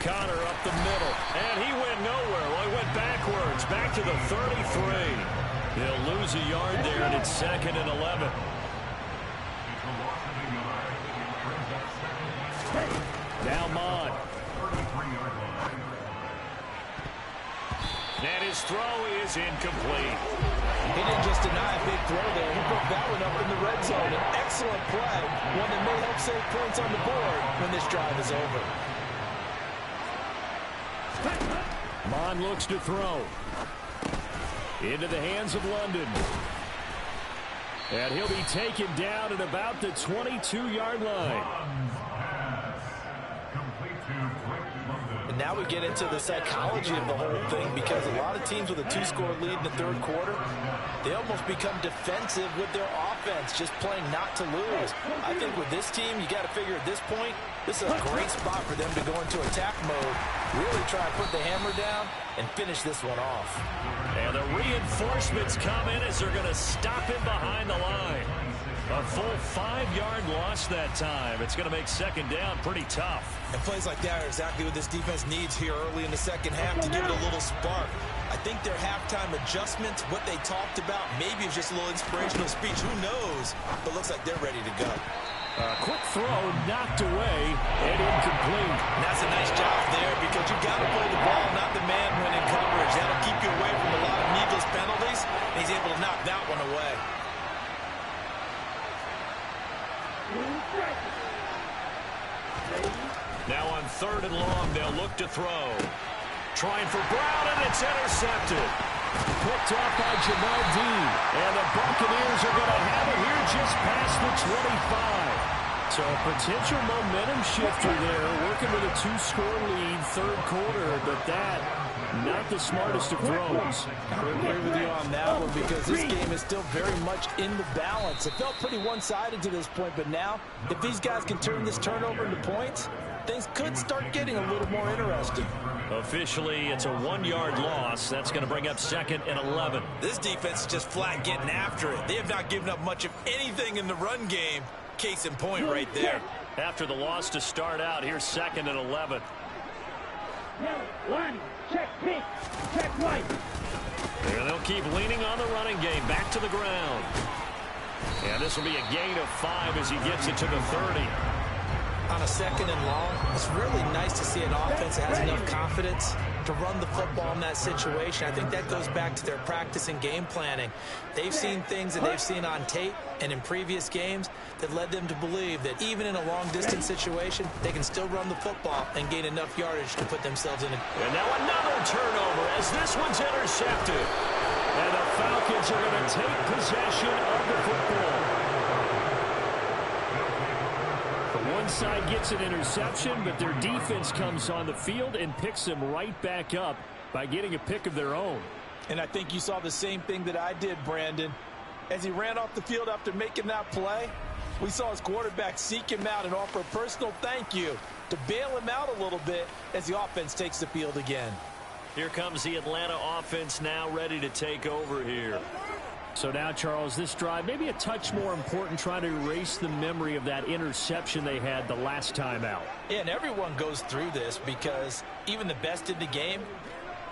Connor up the middle, and he went nowhere. Well, he went backwards, back to the 33. He'll lose a yard there, and it's 2nd and 11. Now Mond. And his throw is incomplete. He didn't just deny a big throw there. He put that one up in the red zone. An excellent play. One that may help save points on the board when this drive is over. Mond looks to throw. Into the hands of London. And he'll be taken down at about the 22-yard line. And now we get into the psychology of the whole thing because a lot of teams with a 2-score lead in the third quarter, they almost become defensive with their offense, just playing not to lose. I think with this team, you got to figure at this point, this is a great spot for them to go into attack mode, really try and put the hammer down and finish this one off. And the reinforcements come in as they're going to stop him behind the line. A full 5-yard loss that time. It's going to make 2nd down pretty tough. And plays like that are exactly what this defense needs here early in the second half to give it a little spark. I think their halftime adjustments, what they talked about, maybe it's just a little inspirational speech. Who knows? But looks like they're ready to go. A quick throw knocked away and incomplete. And that's a nice job there because you got to play the ball, not the man when in coverage. That'll keep you away from a lot of needless penalties. And he's able to knock that one away. 3rd and long. They'll look to throw. Trying for Brown, and it's intercepted. Picked off by Jamal Dean. And the Buccaneers are going to have it here just past the 25. So a potential momentum shifter there, working with a 2-score lead, 3rd quarter, but that, not the smartest of throws. I agree with you on that one because this game is still very much in the balance. It felt pretty one-sided to this point, but now, if these guys can turn this turnover into points, things could start getting a little more interesting. Officially, it's a 1-yard loss. That's going to bring up 2nd and 11. This defense is just flat getting after it. They have not given up much of anything in the run game. Case in point right there. After the loss to start out, here's 2nd and 11. Line, check pink, check white. And they'll keep leaning on the running game. Back to the ground. And this will be a gain of 5 as he gets it to the 30. On a 2nd and long, it's really nice to see an offense that has enough confidence to run the football in that situation. I think that goes back to their practice and game planning. They've seen things that they've seen on tape and in previous games that led them to believe that even in a long-distance situation, they can still run the football and gain enough yardage to put themselves in a... And now another turnover as this one's intercepted. And the Falcons are going to take possession of the football. One side gets an interception, but their defense comes on the field and picks them right back up by getting a pick of their own. And I think you saw the same thing that I did, Brandon. As he ran off the field after making that play, we saw his quarterback seek him out and offer a personal thank you to bail him out a little bit as the offense takes the field again. Here comes the Atlanta offense now ready to take over here. So now, Charles, this drive maybe a touch more important, trying to erase the memory of that interception they had the last time out. Yeah, and everyone goes through this because even the best in the game,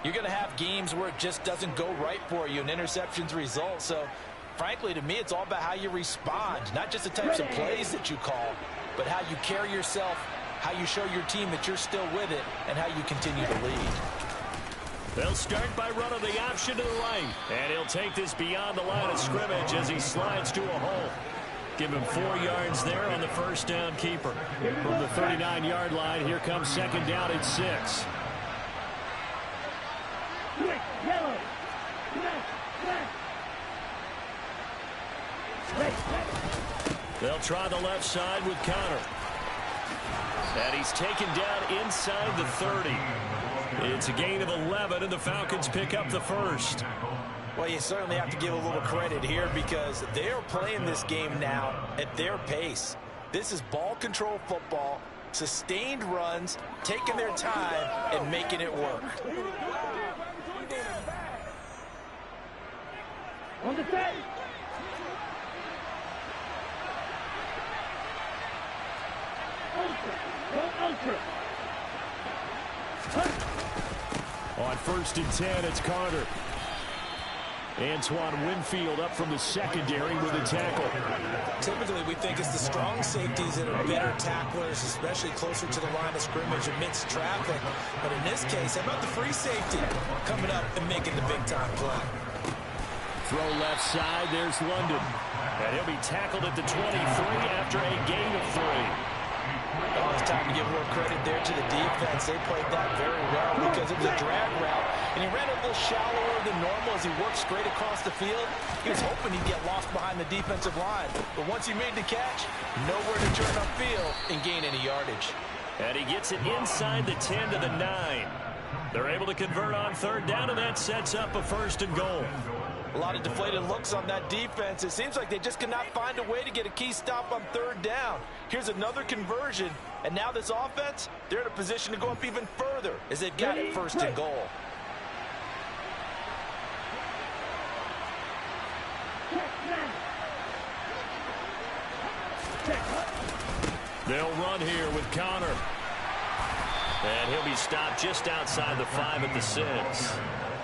you're going to have games where it just doesn't go right for you and interceptions result. So, frankly, to me, it's all about how you respond, not just the types of plays that you call, but how you carry yourself, how you show your team that you're still with it, and how you continue to lead. They'll start by running the option to the right. And he'll take this beyond the line of scrimmage as he slides to a hole. Give him 4 yards there on the first down keeper. From the 39-yard line, here comes 2nd down and 6. Quick, yellow. They'll try the left side with Connor. And he's taken down inside the 30. It's a gain of 11, and the Falcons pick up the first. Well, you certainly have to give a little credit here because they are playing this game now at their pace. This is ball control football, sustained runs, taking their time, and making it work. On the set. Ultra. Go ultra. On 1st and 10, it's Carter. Antoine Winfield up from the secondary with a tackle. Typically, we think it's the strong safeties that are better tacklers, especially closer to the line of scrimmage amidst traffic. But in this case, how about the free safety coming up and making the big-time play? Throw left side, there's London. And he'll be tackled at the 23 after a gain of 3. Oh, it's time to give a little credit there to the defense. They played that very well because it was a drag route, and he ran a little shallower than normal as he worked straight across the field. He was hoping he'd get lost behind the defensive line, but once he made the catch, nowhere to turn upfield and gain any yardage. And he gets it inside the 10 to the 9. They're able to convert on 3rd down, and that sets up a 1st and goal. A lot of deflated looks on that defense. It seems like they just cannot find a way to get a key stop on 3rd down. Here's another conversion, and now this offense, they're in a position to go up even further as they've got it 1st and goal. They'll run here with Connor. And he'll be stopped just outside the 5 at the 6.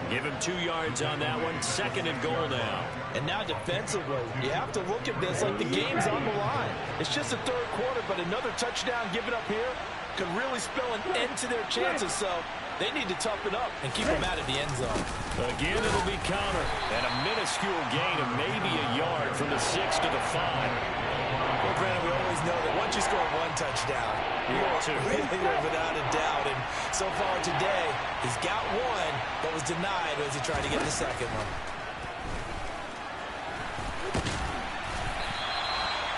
Give him 2 yards on that one. 2nd and goal now. And now defensively, you have to look at this like the game's on the line. It's just the 3rd quarter, but another touchdown given up here could really spell an end to their chances. So they need to toughen up and keep them out of the end zone. Again, it'll be Connor. And a minuscule gain of maybe a yard from the 6 to the 5. Well, Brandon, we always know that once you score 1 touchdown. Yeah, too. Without a doubt. And so far today, he's got one, but was denied as he tried to get the second one.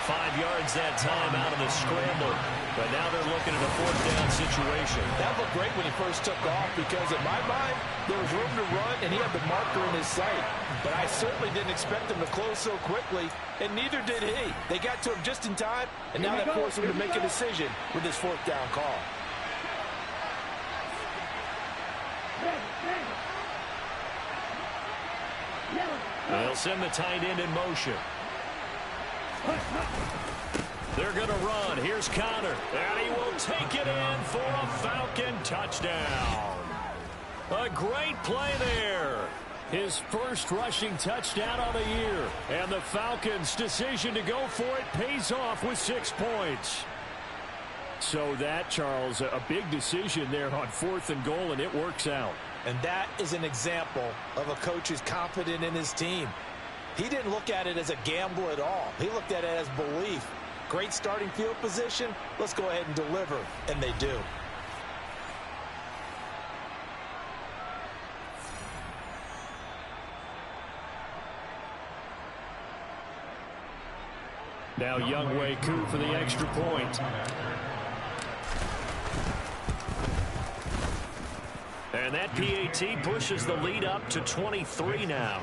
5 yards that time out of the scramble. But now they're looking at a 4th down situation. That looked great when he first took off because in my mind, there was room to run and he had the marker in his sight. But I certainly didn't expect him to close so quickly, and neither did he. They got to him just in time, and now that forced him to make a decision with his 4th down call. They'll send the tight end in motion. They're going to run. Here's Connor. And he will take it in for a Falcon touchdown. A great play there. His first rushing touchdown on the year. And the Falcons' decision to go for it pays off with 6 points. So that, Charles, a big decision there on 4th and goal, and it works out. And that is an example of a coach who's confident in his team. He didn't look at it as a gamble at all. He looked at it as belief. Great starting field position. Let's go ahead and deliver. And they do. Now Younghoe Koo for the extra point. And that PAT pushes the lead up to 23 now.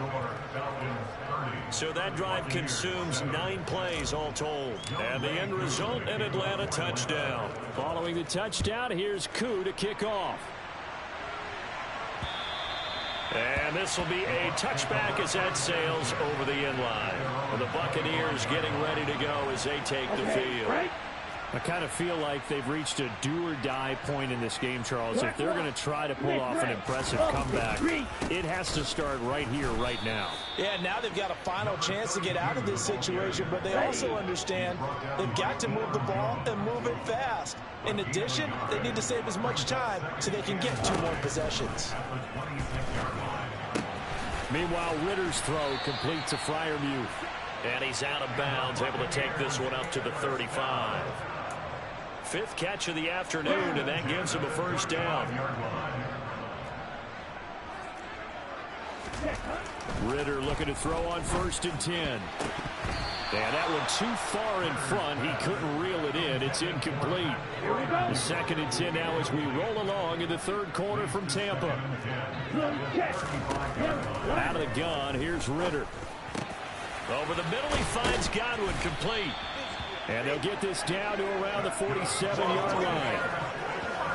So that drive consumes 9 plays all told. And the end result, an Atlanta touchdown. Following the touchdown, here's Koo to kick off. And this will be a touchback as that sails over the end line. And the Buccaneers getting ready to go as they take the field. I kind of feel like they've reached a do-or-die point in this game, Charles. If they're going to try to pull off an impressive comeback, it has to start right here, right now. Yeah, now they've got a final chance to get out of this situation, but they also understand they've got to move the ball and move it fast. In addition, they need to save as much time so they can get 2 more possessions. Meanwhile, Ritter's throw completes a Freiermuth. And he's out of bounds, able to take this one up to the 35. 5th catch of the afternoon, and that gives him a first down. Ritter looking to throw on 1st and 10. And that one too far in front. He couldn't reel it in. It's incomplete. The 2nd and 10 now as we roll along in the 3rd quarter from Tampa. Out of the gun, here's Ritter. Over the middle, he finds Godwin complete. And they'll get this down to around the 47-yard line.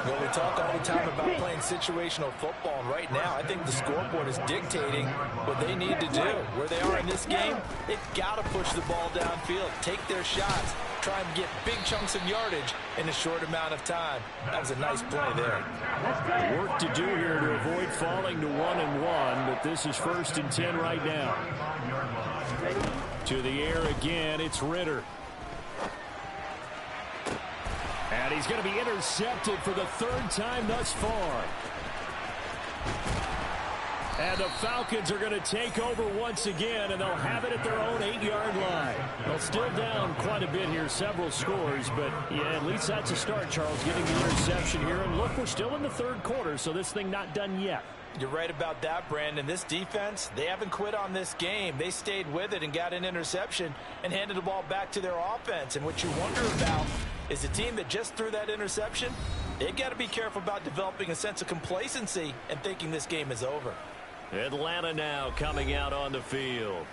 Well, we talk all the time about playing situational football, and right now I think the scoreboard is dictating what they need to do. Where they are in this game, they've got to push the ball downfield, take their shots, try and get big chunks of yardage in a short amount of time. That was a nice play there. Work to do here to avoid falling to 1-1, but this is 1st and 10 right now. To the air again, it's Ritter. And he's going to be intercepted for the 3rd time thus far. And the Falcons are going to take over once again, and they'll have it at their own 8-yard line. They'll still down quite a bit here, several scores, but yeah, at least that's a start, Charles, getting the interception here. And look, we're still in the 3rd quarter, so this thing not done yet. You're right about that, Brandon. This defense, they haven't quit on this game. They stayed with it and got an interception and handed the ball back to their offense. And what you wonder about is the team that just threw that interception, they've got to be careful about developing a sense of complacency and thinking this game is over. Atlanta now coming out on the field.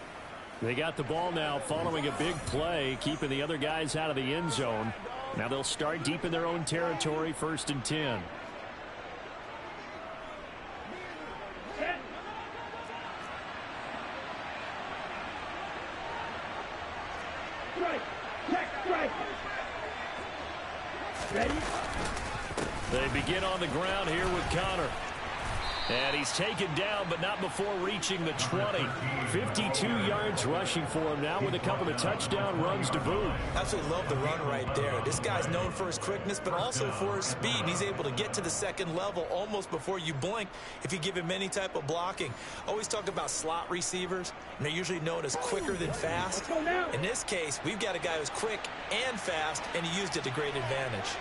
They got the ball now following a big play, keeping the other guys out of the end zone. Now they'll start deep in their own territory, 1st and 10. Ready? They begin on the ground here with Connor. And he's taken down, but not before reaching the 20. 52 yards rushing for him now with a couple of touchdown runs to boot. Absolutely love the run right there. This guy's known for his quickness, but also for his speed. He's able to get to the second level almost before you blink if you give him any type of blocking. Always talk about slot receivers, and they're usually known as quicker than fast. In this case, we've got a guy who's quick and fast, and he used it to great advantage.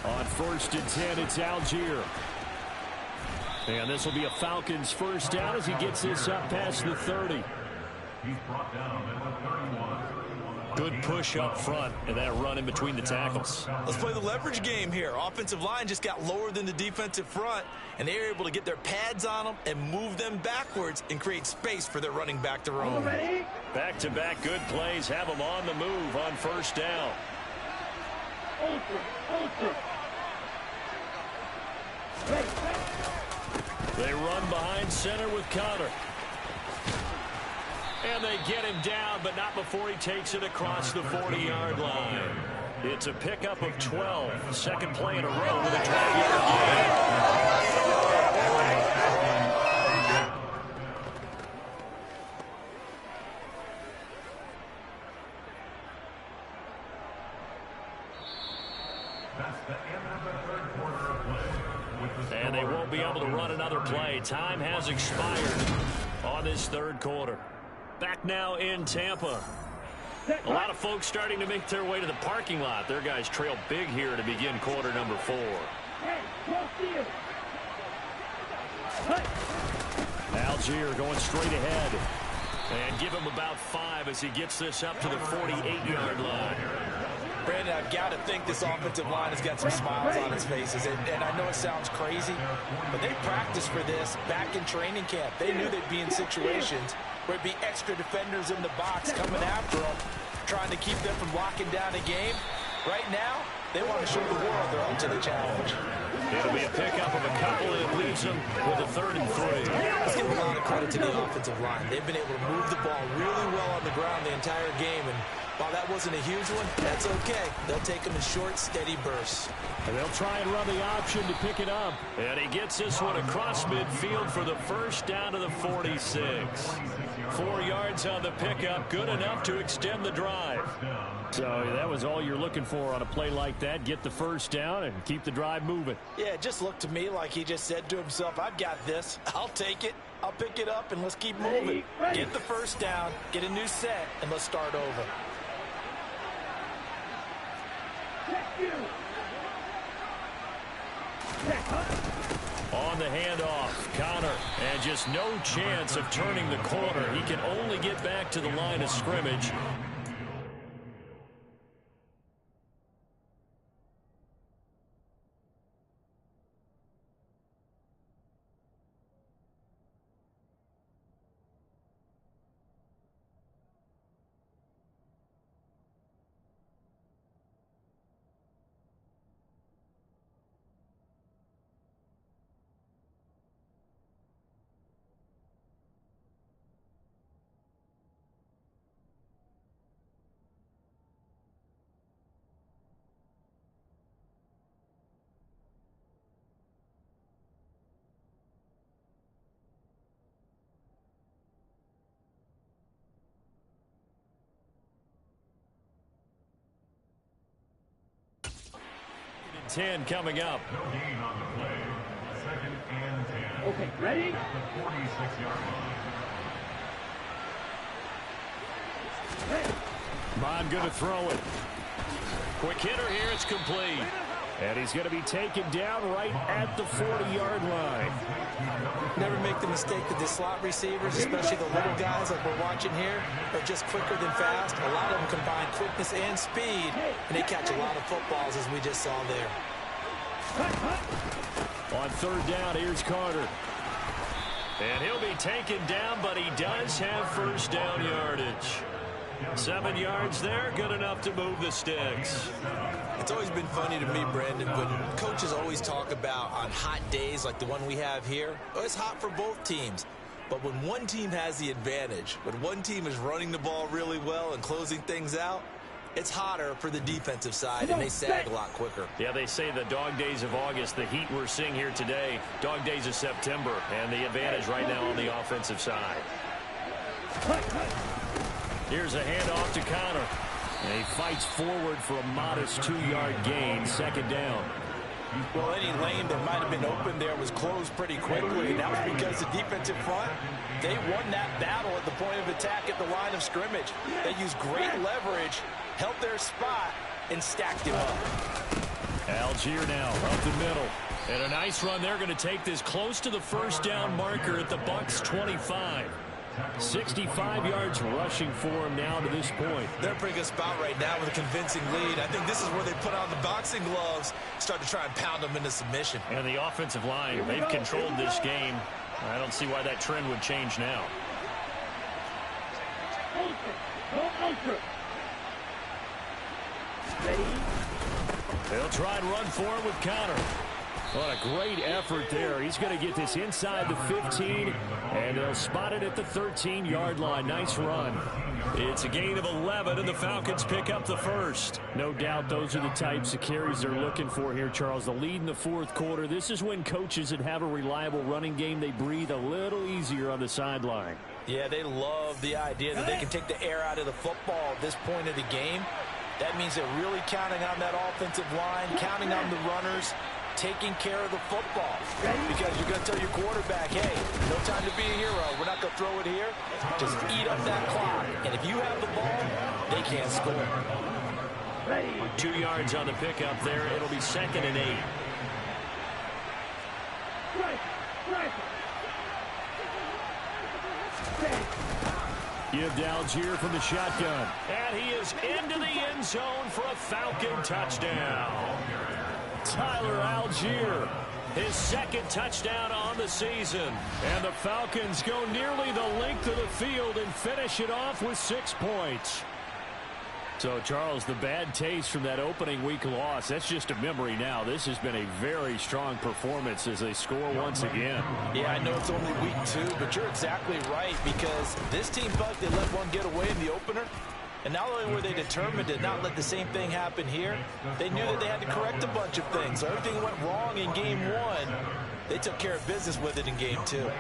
On 1st and 10, it's Algier. And this will be a Falcons first down as he gets this up past the 30. He's brought down at the 31. Good push up front and that run in between the tackles. Let's play the leverage game here. Offensive line just got lower than the defensive front, and they were able to get their pads on them and move them backwards and create space for their running back to roam. Back-to-back good plays have them on the move on first down. They run behind center with Connor. And they get him down, but not before he takes it across the 40-yard line. It's a pickup of 12. Second play in a row with a 12-yard gain. And they won't be able to run another play. Time has expired on this third quarter. Back now in Tampa. A lot of folks starting to make their way to the parking lot. Their guys trail big here to begin quarter number 4. Algier going straight ahead. And give him about 5 as he gets this up to the 48-yard line. Brandon, I've got to think this offensive line has got some smiles on its faces. And I know it sounds crazy, but they practiced for this back in training camp. They knew they'd be in situations where it'd be extra defenders in the box coming after them, trying to keep them from locking down a game. Right now, they want to show the world they're up to the challenge. It'll be a pickup of a couple, and it leaves them with a 3rd and 3. Let's give a lot of credit to the offensive line. They've been able to move the ball really well on the ground the entire game, and while that wasn't a huge one, that's okay. They'll take them in short, steady bursts. And they'll try and run the option to pick it up. And he gets this one across midfield for the first down to the 46. 4 yards on the pickup, good enough to extend the drive. So that was all you're looking for on a play like that. Get the first down and keep the drive moving. Yeah, it just looked to me like he just said to himself, I've got this. I'll take it. I'll pick it up, and let's keep moving. Get the first down, get a new set, and let's start over. On the handoff, Connor, and just no chance of turning the corner. He can only get back to the line of scrimmage. Ten coming up. No gain on the play. 2nd and 10. Okay, ready? The 46-yard line. Mond going to throw it. Quick hitter here, it's complete. And he's going to be taken down right at the 40-yard line. Never make the mistake that the slot receivers, especially the little guys like we're watching here, are just quicker than fast. A lot of them combine quickness and speed, and they catch a lot of footballs, as we just saw there. On 3rd down, here's Carter. And he'll be taken down, but he does have first down yardage. 7 yards there, good enough to move the sticks. It's always been funny to me, Brandon, when coaches always talk about on hot days like the one we have here, it's hot for both teams. But when one team has the advantage, when one team is running the ball really well and closing things out, it's hotter for the defensive side, and they sag a lot quicker. Yeah, they say the dog days of August, the heat we're seeing here today, dog days of September, and the advantage right now on the offensive side. Here's a handoff to Connor. And he fights forward for a modest 2-yard gain, second down. Well, any lane that might have been open there was closed pretty quickly, and that was because the defensive front, they won that battle at the point of attack at the line of scrimmage. They used great leverage, held their spot, and stacked him up. Algier now up the middle. And a nice run. They're going to take this close to the first down marker at the Bucs 25. 65 yards rushing for him now to this point. They're in a pretty good spot right now with a convincing lead. I think this is where they put on the boxing gloves, start to try and pound them into submission. And the offensive line, they've controlled this game. I don't see why that trend would change now. They'll try and run for it with Connor. What a great effort there. He's going to get this inside the 15, and they'll spot it at the 13-yard line. Nice run. It's a gain of 11, and the Falcons pick up the first. No doubt those are the types of carries they're looking for here, Charles. The lead in the fourth quarter. This is when coaches that have a reliable running game, they breathe a little easier on the sideline. Yeah, they love the idea that they can take the air out of the football at this point of the game. That means they're really counting on that offensive line, counting on the runners, taking care of the football, because you're going to tell your quarterback, hey, no time to be a hero. We're not going to throw it here. Just eat up that clock. And if you have the ball, they can't score. 2 yards on the pickup there. It'll be 2nd and 8. Give to Algier from the shotgun. And he is into the end zone for a Falcon touchdown. Tyler Algier, His second touchdown on the season. and the Falcons go nearly the length of the field and finish it off with 6 points. So, Charles, the bad taste from that opening week loss, that's just a memory now. This has been a very strong performance as they score once again. Yeah, I know it's only week 2, but you're exactly right, because this team felt they let one get away in the opener. And not only were they determined to not let the same thing happen here, they knew that they had to correct a bunch of things. So everything went wrong in game 1. They took care of business with it in game 2.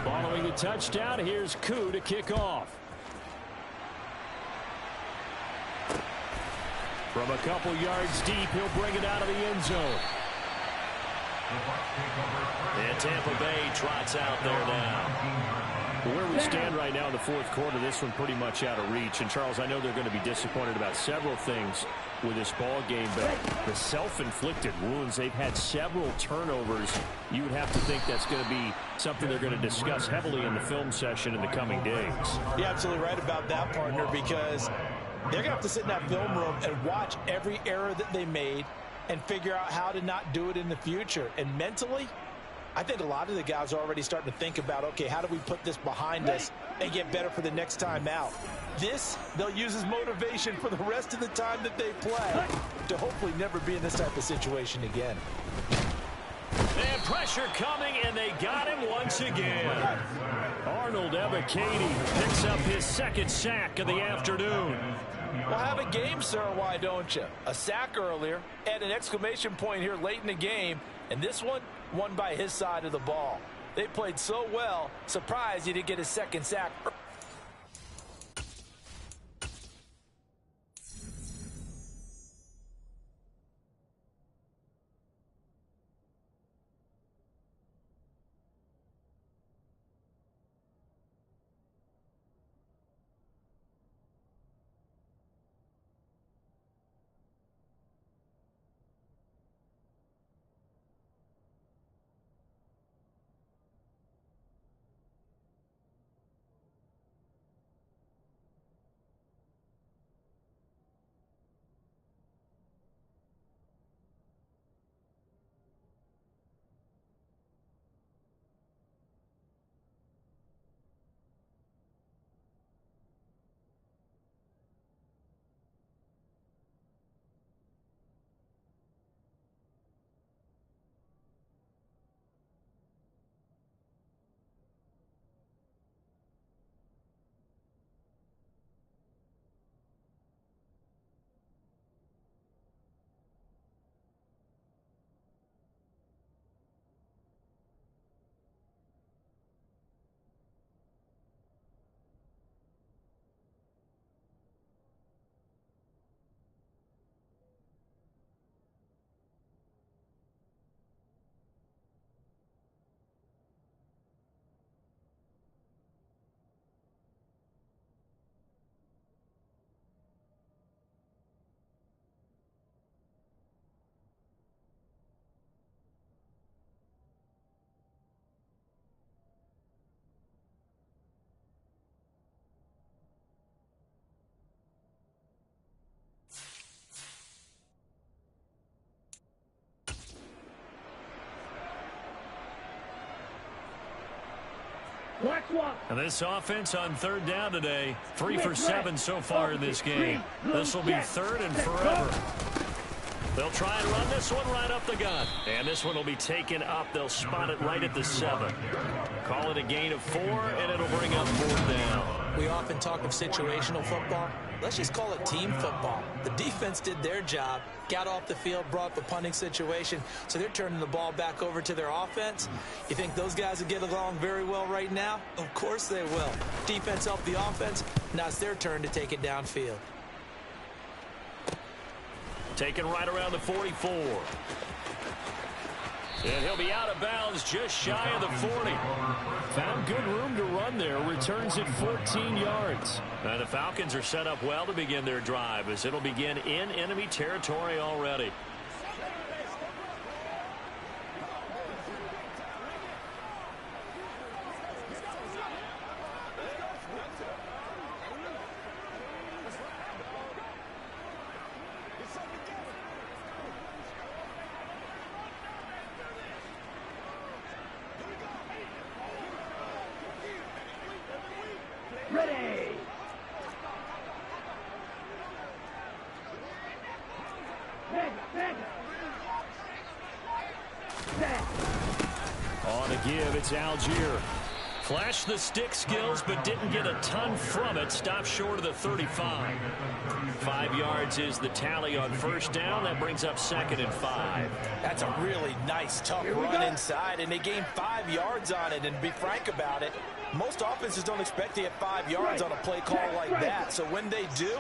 Following the touchdown, here's Koo to kick off. From a couple yards deep, he'll bring it out of the end zone. And Tampa Bay trots out there now. Where we stand right now in the fourth quarter, this one pretty much out of reach. And, Charles, I know they're going to be disappointed about several things with this ball game, but the self-inflicted wounds, they've had several turnovers. You would have to think that's going to be something they're going to discuss heavily in the film session in the coming days. You're absolutely right about that, partner, because they're going to have to sit in that film room and watch every error that they made and figure out how to not do it in the future. And mentally, I think a lot of the guys are already starting to think about, okay, how do we put this behind us and get better for the next time out? This, they'll use as motivation for the rest of the time that they play to hopefully never be in this type of situation again. And pressure coming, and they got him once again. Arnold Ebiketie picks up his second sack of the afternoon. Well, have a game, sir, why don't you? A sack earlier, and an exclamation point here late in the game, and this one won by his side of the ball. They played so well, surprised he didn't get his second sack. Black swap. And this offense on third down today, 3 for 7 so far in this game. This will be third and forever. They'll try and run this one right up the gut. And this one will be taken up. They'll spot it right at the 7. Call it a gain of 4, and it'll bring up 4th down. We often talk of situational football. Let's just call it team football. The defense did their job, got off the field, brought the punting situation, so they're turning the ball back over to their offense. You think those guys will get along very well right now? Of course they will. Defense helped the offense. Now it's their turn to take it downfield. Taken right around the 44. And he'll be out of bounds just shy of the 40. Found good room to run there. Returns it 14 yards. And the Falcons are set up well to begin their drive as it'll begin in enemy territory already. Ready. On a give, it's Algier. Flashed the stick skills, but didn't get a ton from it. Stopped short of the 35. 5 yards is the tally on first down. That brings up 2nd and 5. That's a really nice, tough run inside, and they gained 5 yards on it. And to be frank about it, most offenses don't expect to get 5 yards on a play call like that. So when they do,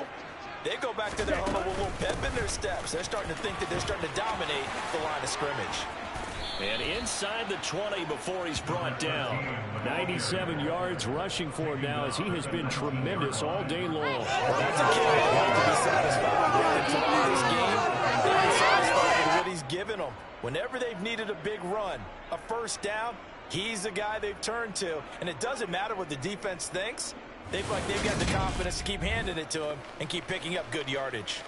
they go back to their huddle with a little pep in their steps. They're starting to think that they're starting to dominate the line of scrimmage. And inside the 20 before he's brought down. 97 yards rushing for him now as he has been tremendous all day long. Well, that's a kid that wants to be satisfied with this game. They've been satisfied with what he's given them. Whenever they've needed a big run, a first down, he's the guy they've turned to. And it doesn't matter what the defense thinks. They've got the confidence to keep handing it to him and keep picking up good yardage.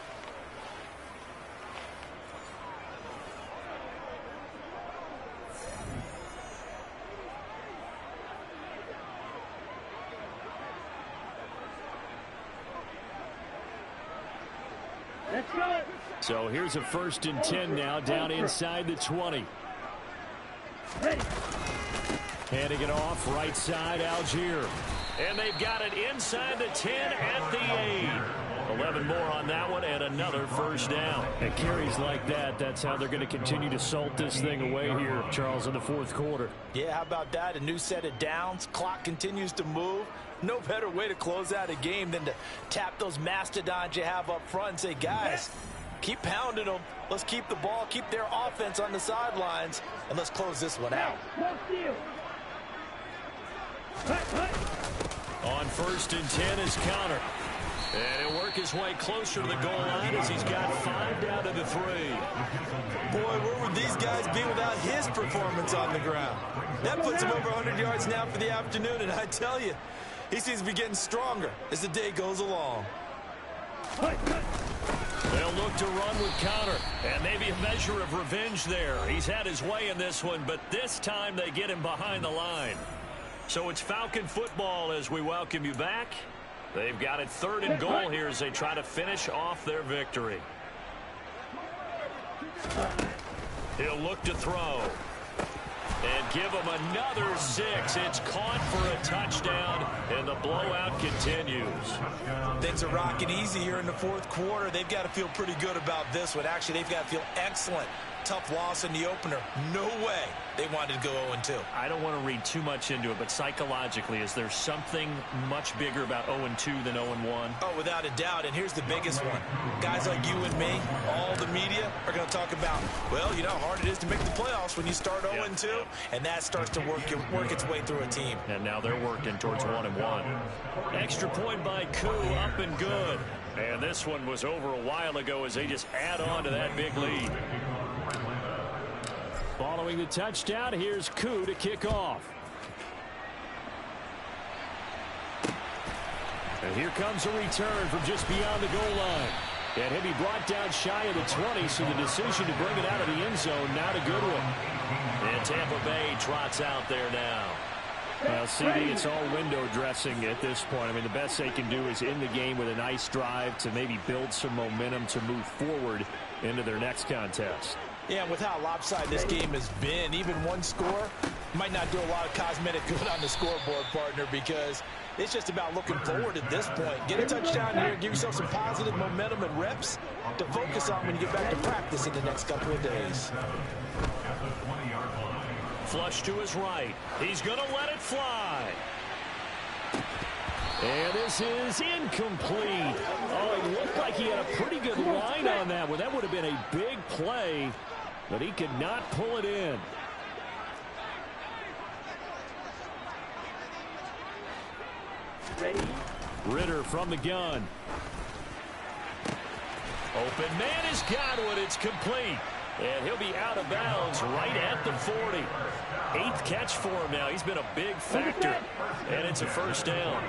Let's go. So here's a 1st and 10 now down inside the 20. Ready. Handing it off right side, Algier. And they've got it inside the 10 at the 8. 11 more on that one and another first down. And carries like that, that's how they're going to continue to salt this thing away here, Charles, in the 4th quarter. Yeah, how about that? A new set of downs. Clock continues to move. No better way to close out a game than to tap those mastodons you have up front and say, guys, keep pounding them. Let's keep the ball, keep their offense on the sidelines, and let's close this one out. On 1st and 10 is Counter. And he'll work his way closer to the goal line as he's got 5 down to the 3. Boy, where would these guys be without his performance on the ground? That puts him over 100 yards now for the afternoon, and I tell you, he seems to be getting stronger as the day goes along. They'll look to run with Counter, and maybe a measure of revenge there. He's had his way in this one, but this time they get him behind the line. So it's Falcon football as we welcome you back. They've got it 3rd and goal here as they try to finish off their victory. He'll look to throw. And give him another 6. It's caught for a touchdown, and the blowout continues. Things are rocking easy here in the 4th quarter. They've got to feel pretty good about this one. Actually, they've got to feel excellent. Tough loss in the opener. No way they wanted to go 0-2. I don't want to read too much into it, but psychologically, is there something much bigger about 0-2 than 0-1? Oh, without a doubt, and here's the biggest one. Guys like you and me, all the media, are going to talk about, well, you know how hard it is to make the playoffs when you start 0-2, and that starts to work its way through a team. And now they're working towards 1-1. Extra point by Koo, up and good. And this one was over a while ago as they just add on to that big lead. Following the touchdown, here's Koo to kick off. And here comes a return from just beyond the goal line. And he'll be brought down shy of the 20, so the decision to bring it out of the end zone, not a good one. And Tampa Bay trots out there now. Well, CD, it's all window dressing at this point. I mean, the best they can do is end the game with a nice drive to maybe build some momentum to move forward into their next contest. Yeah, and with how lopsided this game has been, even one score might not do a lot of cosmetic good on the scoreboard, partner, because it's just about looking forward at this point. Get a touchdown here, give yourself some positive momentum and reps to focus on when you get back to practice in the next couple of days. Flush to his right. He's going to let it fly. And this is incomplete. Oh, it looked like he had a pretty good line on that one. That would have been a big play, but he could not pull it in. Ritter from the gun. Open man has got it. It's complete. And he'll be out of bounds right at the 40. 8th catch for him now. He's been a big factor. And it's a first down.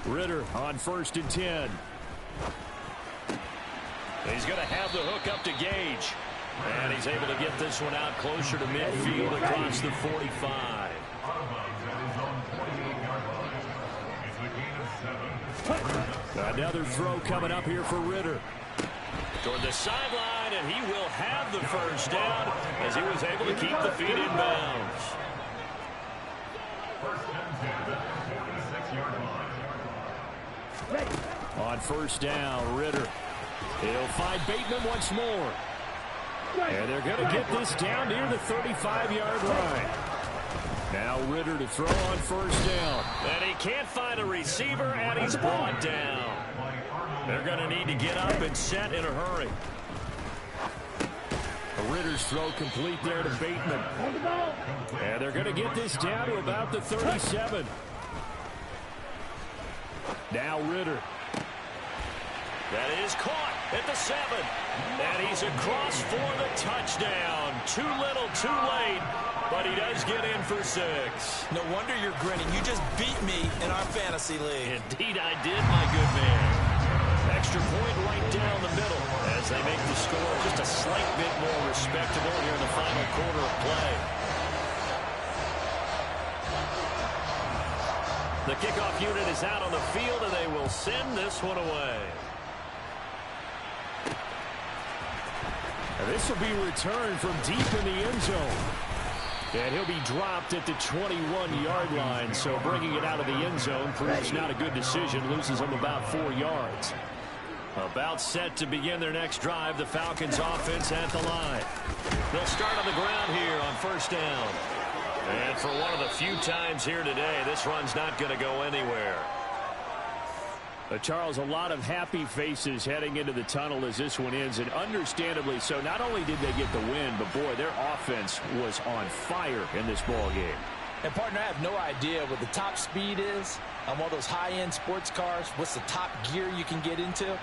Ritter on 1st and 10. He's going to have the hook up to Gage. And he's able to get this one out closer to midfield across the 45. Another throw coming up here for Ritter. Toward the sideline, and he will have the first down as he was able to keep the feet in bounds. On 1st down, Ritter. He'll find Bateman once more. And they're going to get this down near the 35-yard line. Now Ritter to throw on 1st down. And he can't find a receiver, and he's brought down. They're going to need to get up and set in a hurry. Ritter's throw complete there to Bateman. And they're going to get this down to about the 37. Now Ritter. That is caught at the 7. And he's across for the touchdown. Too little, too late. But he does get in for 6. No wonder you're grinning. You just beat me in our fantasy league. Indeed I did, my good man. Extra point right down the middle as they make the score just a slight bit more respectable here in the final quarter of play. The kickoff unit is out on the field, and they will send this one away. And this will be returned from deep in the end zone. And he'll be dropped at the 21-yard line, so bringing it out of the end zone proves not a good decision, loses him about 4 yards. About set to begin their next drive, the Falcons offense at the line. They'll start on the ground here on 1st down. And for one of the few times here today, this run's not going to go anywhere. Charles, a lot of happy faces heading into the tunnel as this one ends, and understandably so. Not only did they get the win, but boy, their offense was on fire in this ball game. And partner, I have no idea what the top speed is on one of those high-end sports cars. What's the top gear you can get into?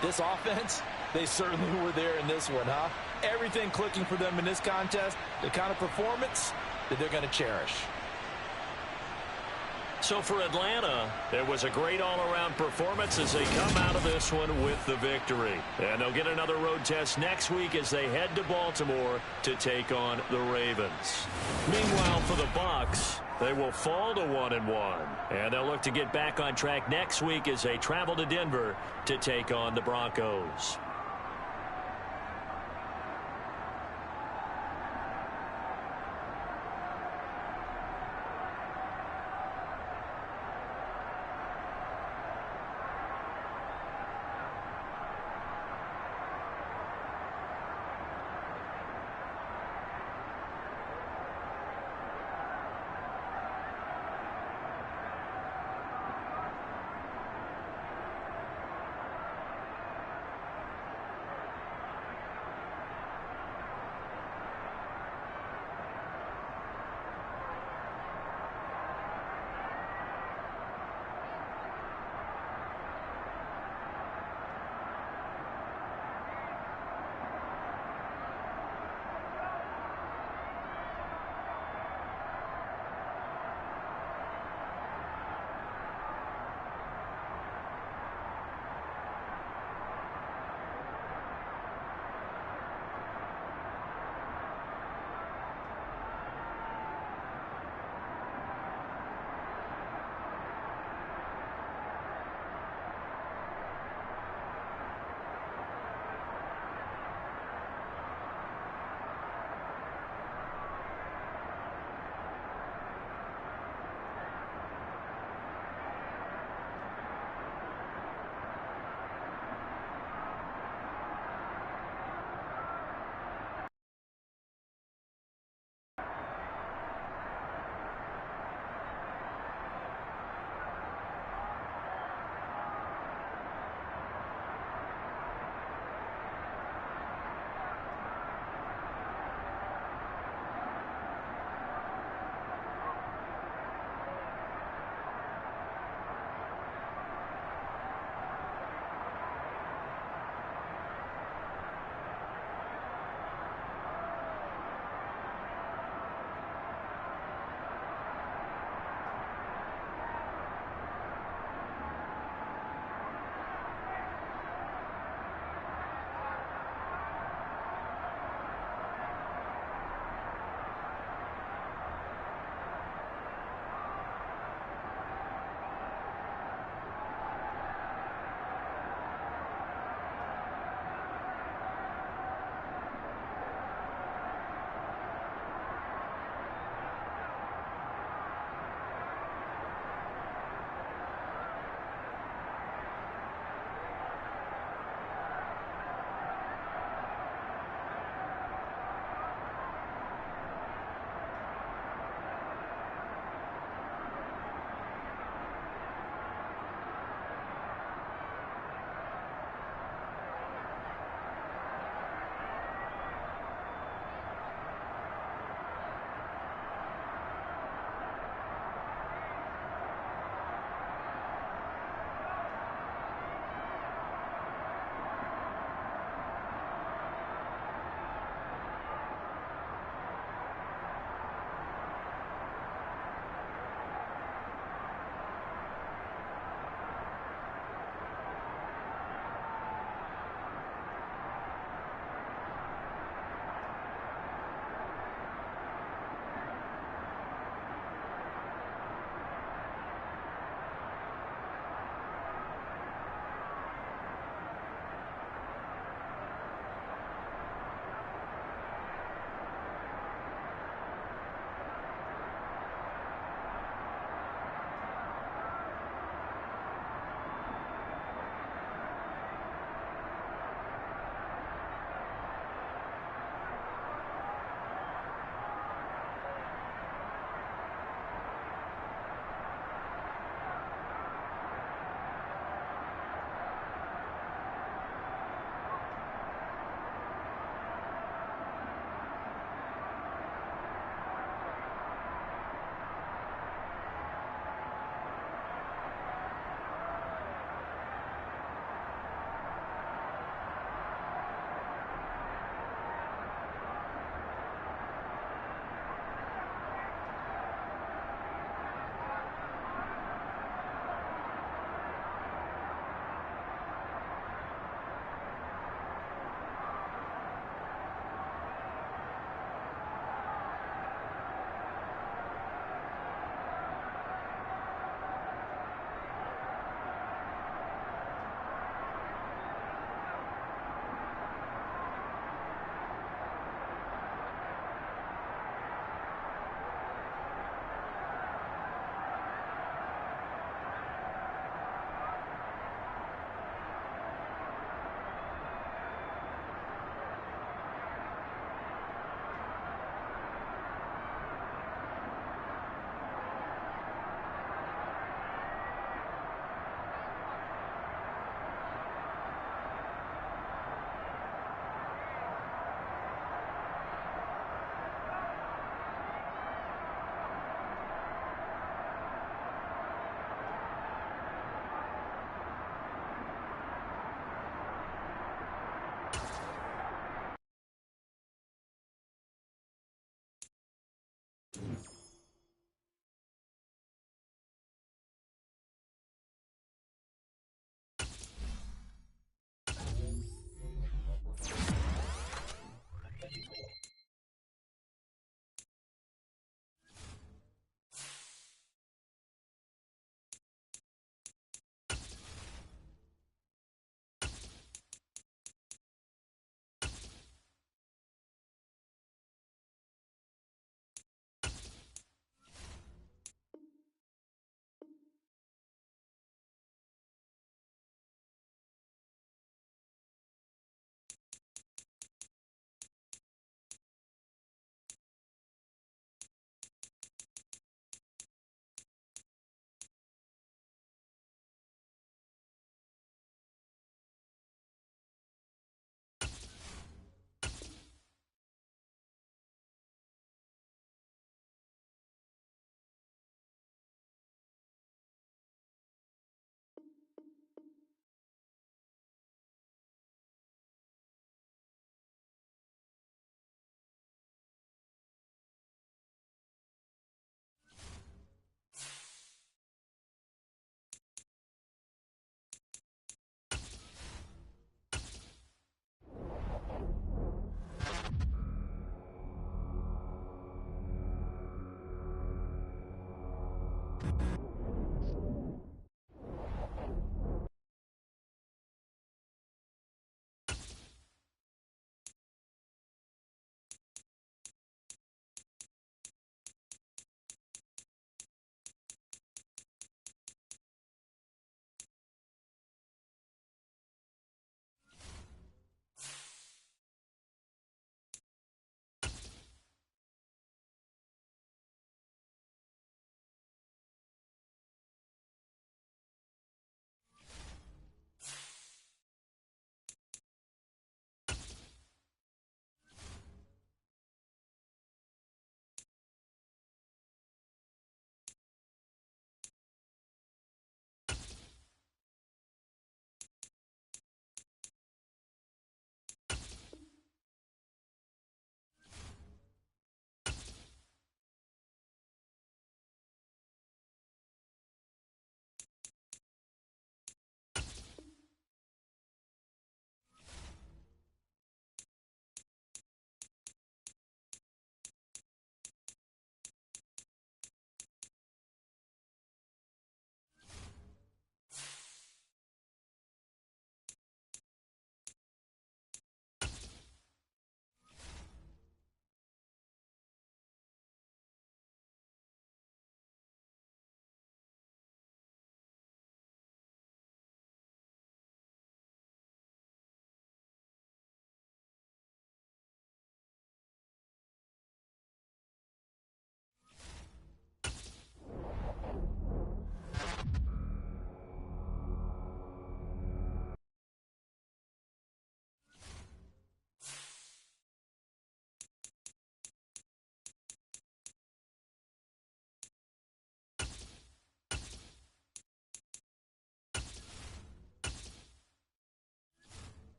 This offense, they certainly were there in this one, huh? Everything clicking for them in this contest, the kind of performance that they're going to cherish. So for Atlanta, it was a great all-around performance as they come out of this one with the victory. And they'll get another road test next week as they head to Baltimore to take on the Ravens. Meanwhile, for the Bucs, they will fall to 1-1. And they'll look to get back on track next week as they travel to Denver to take on the Broncos.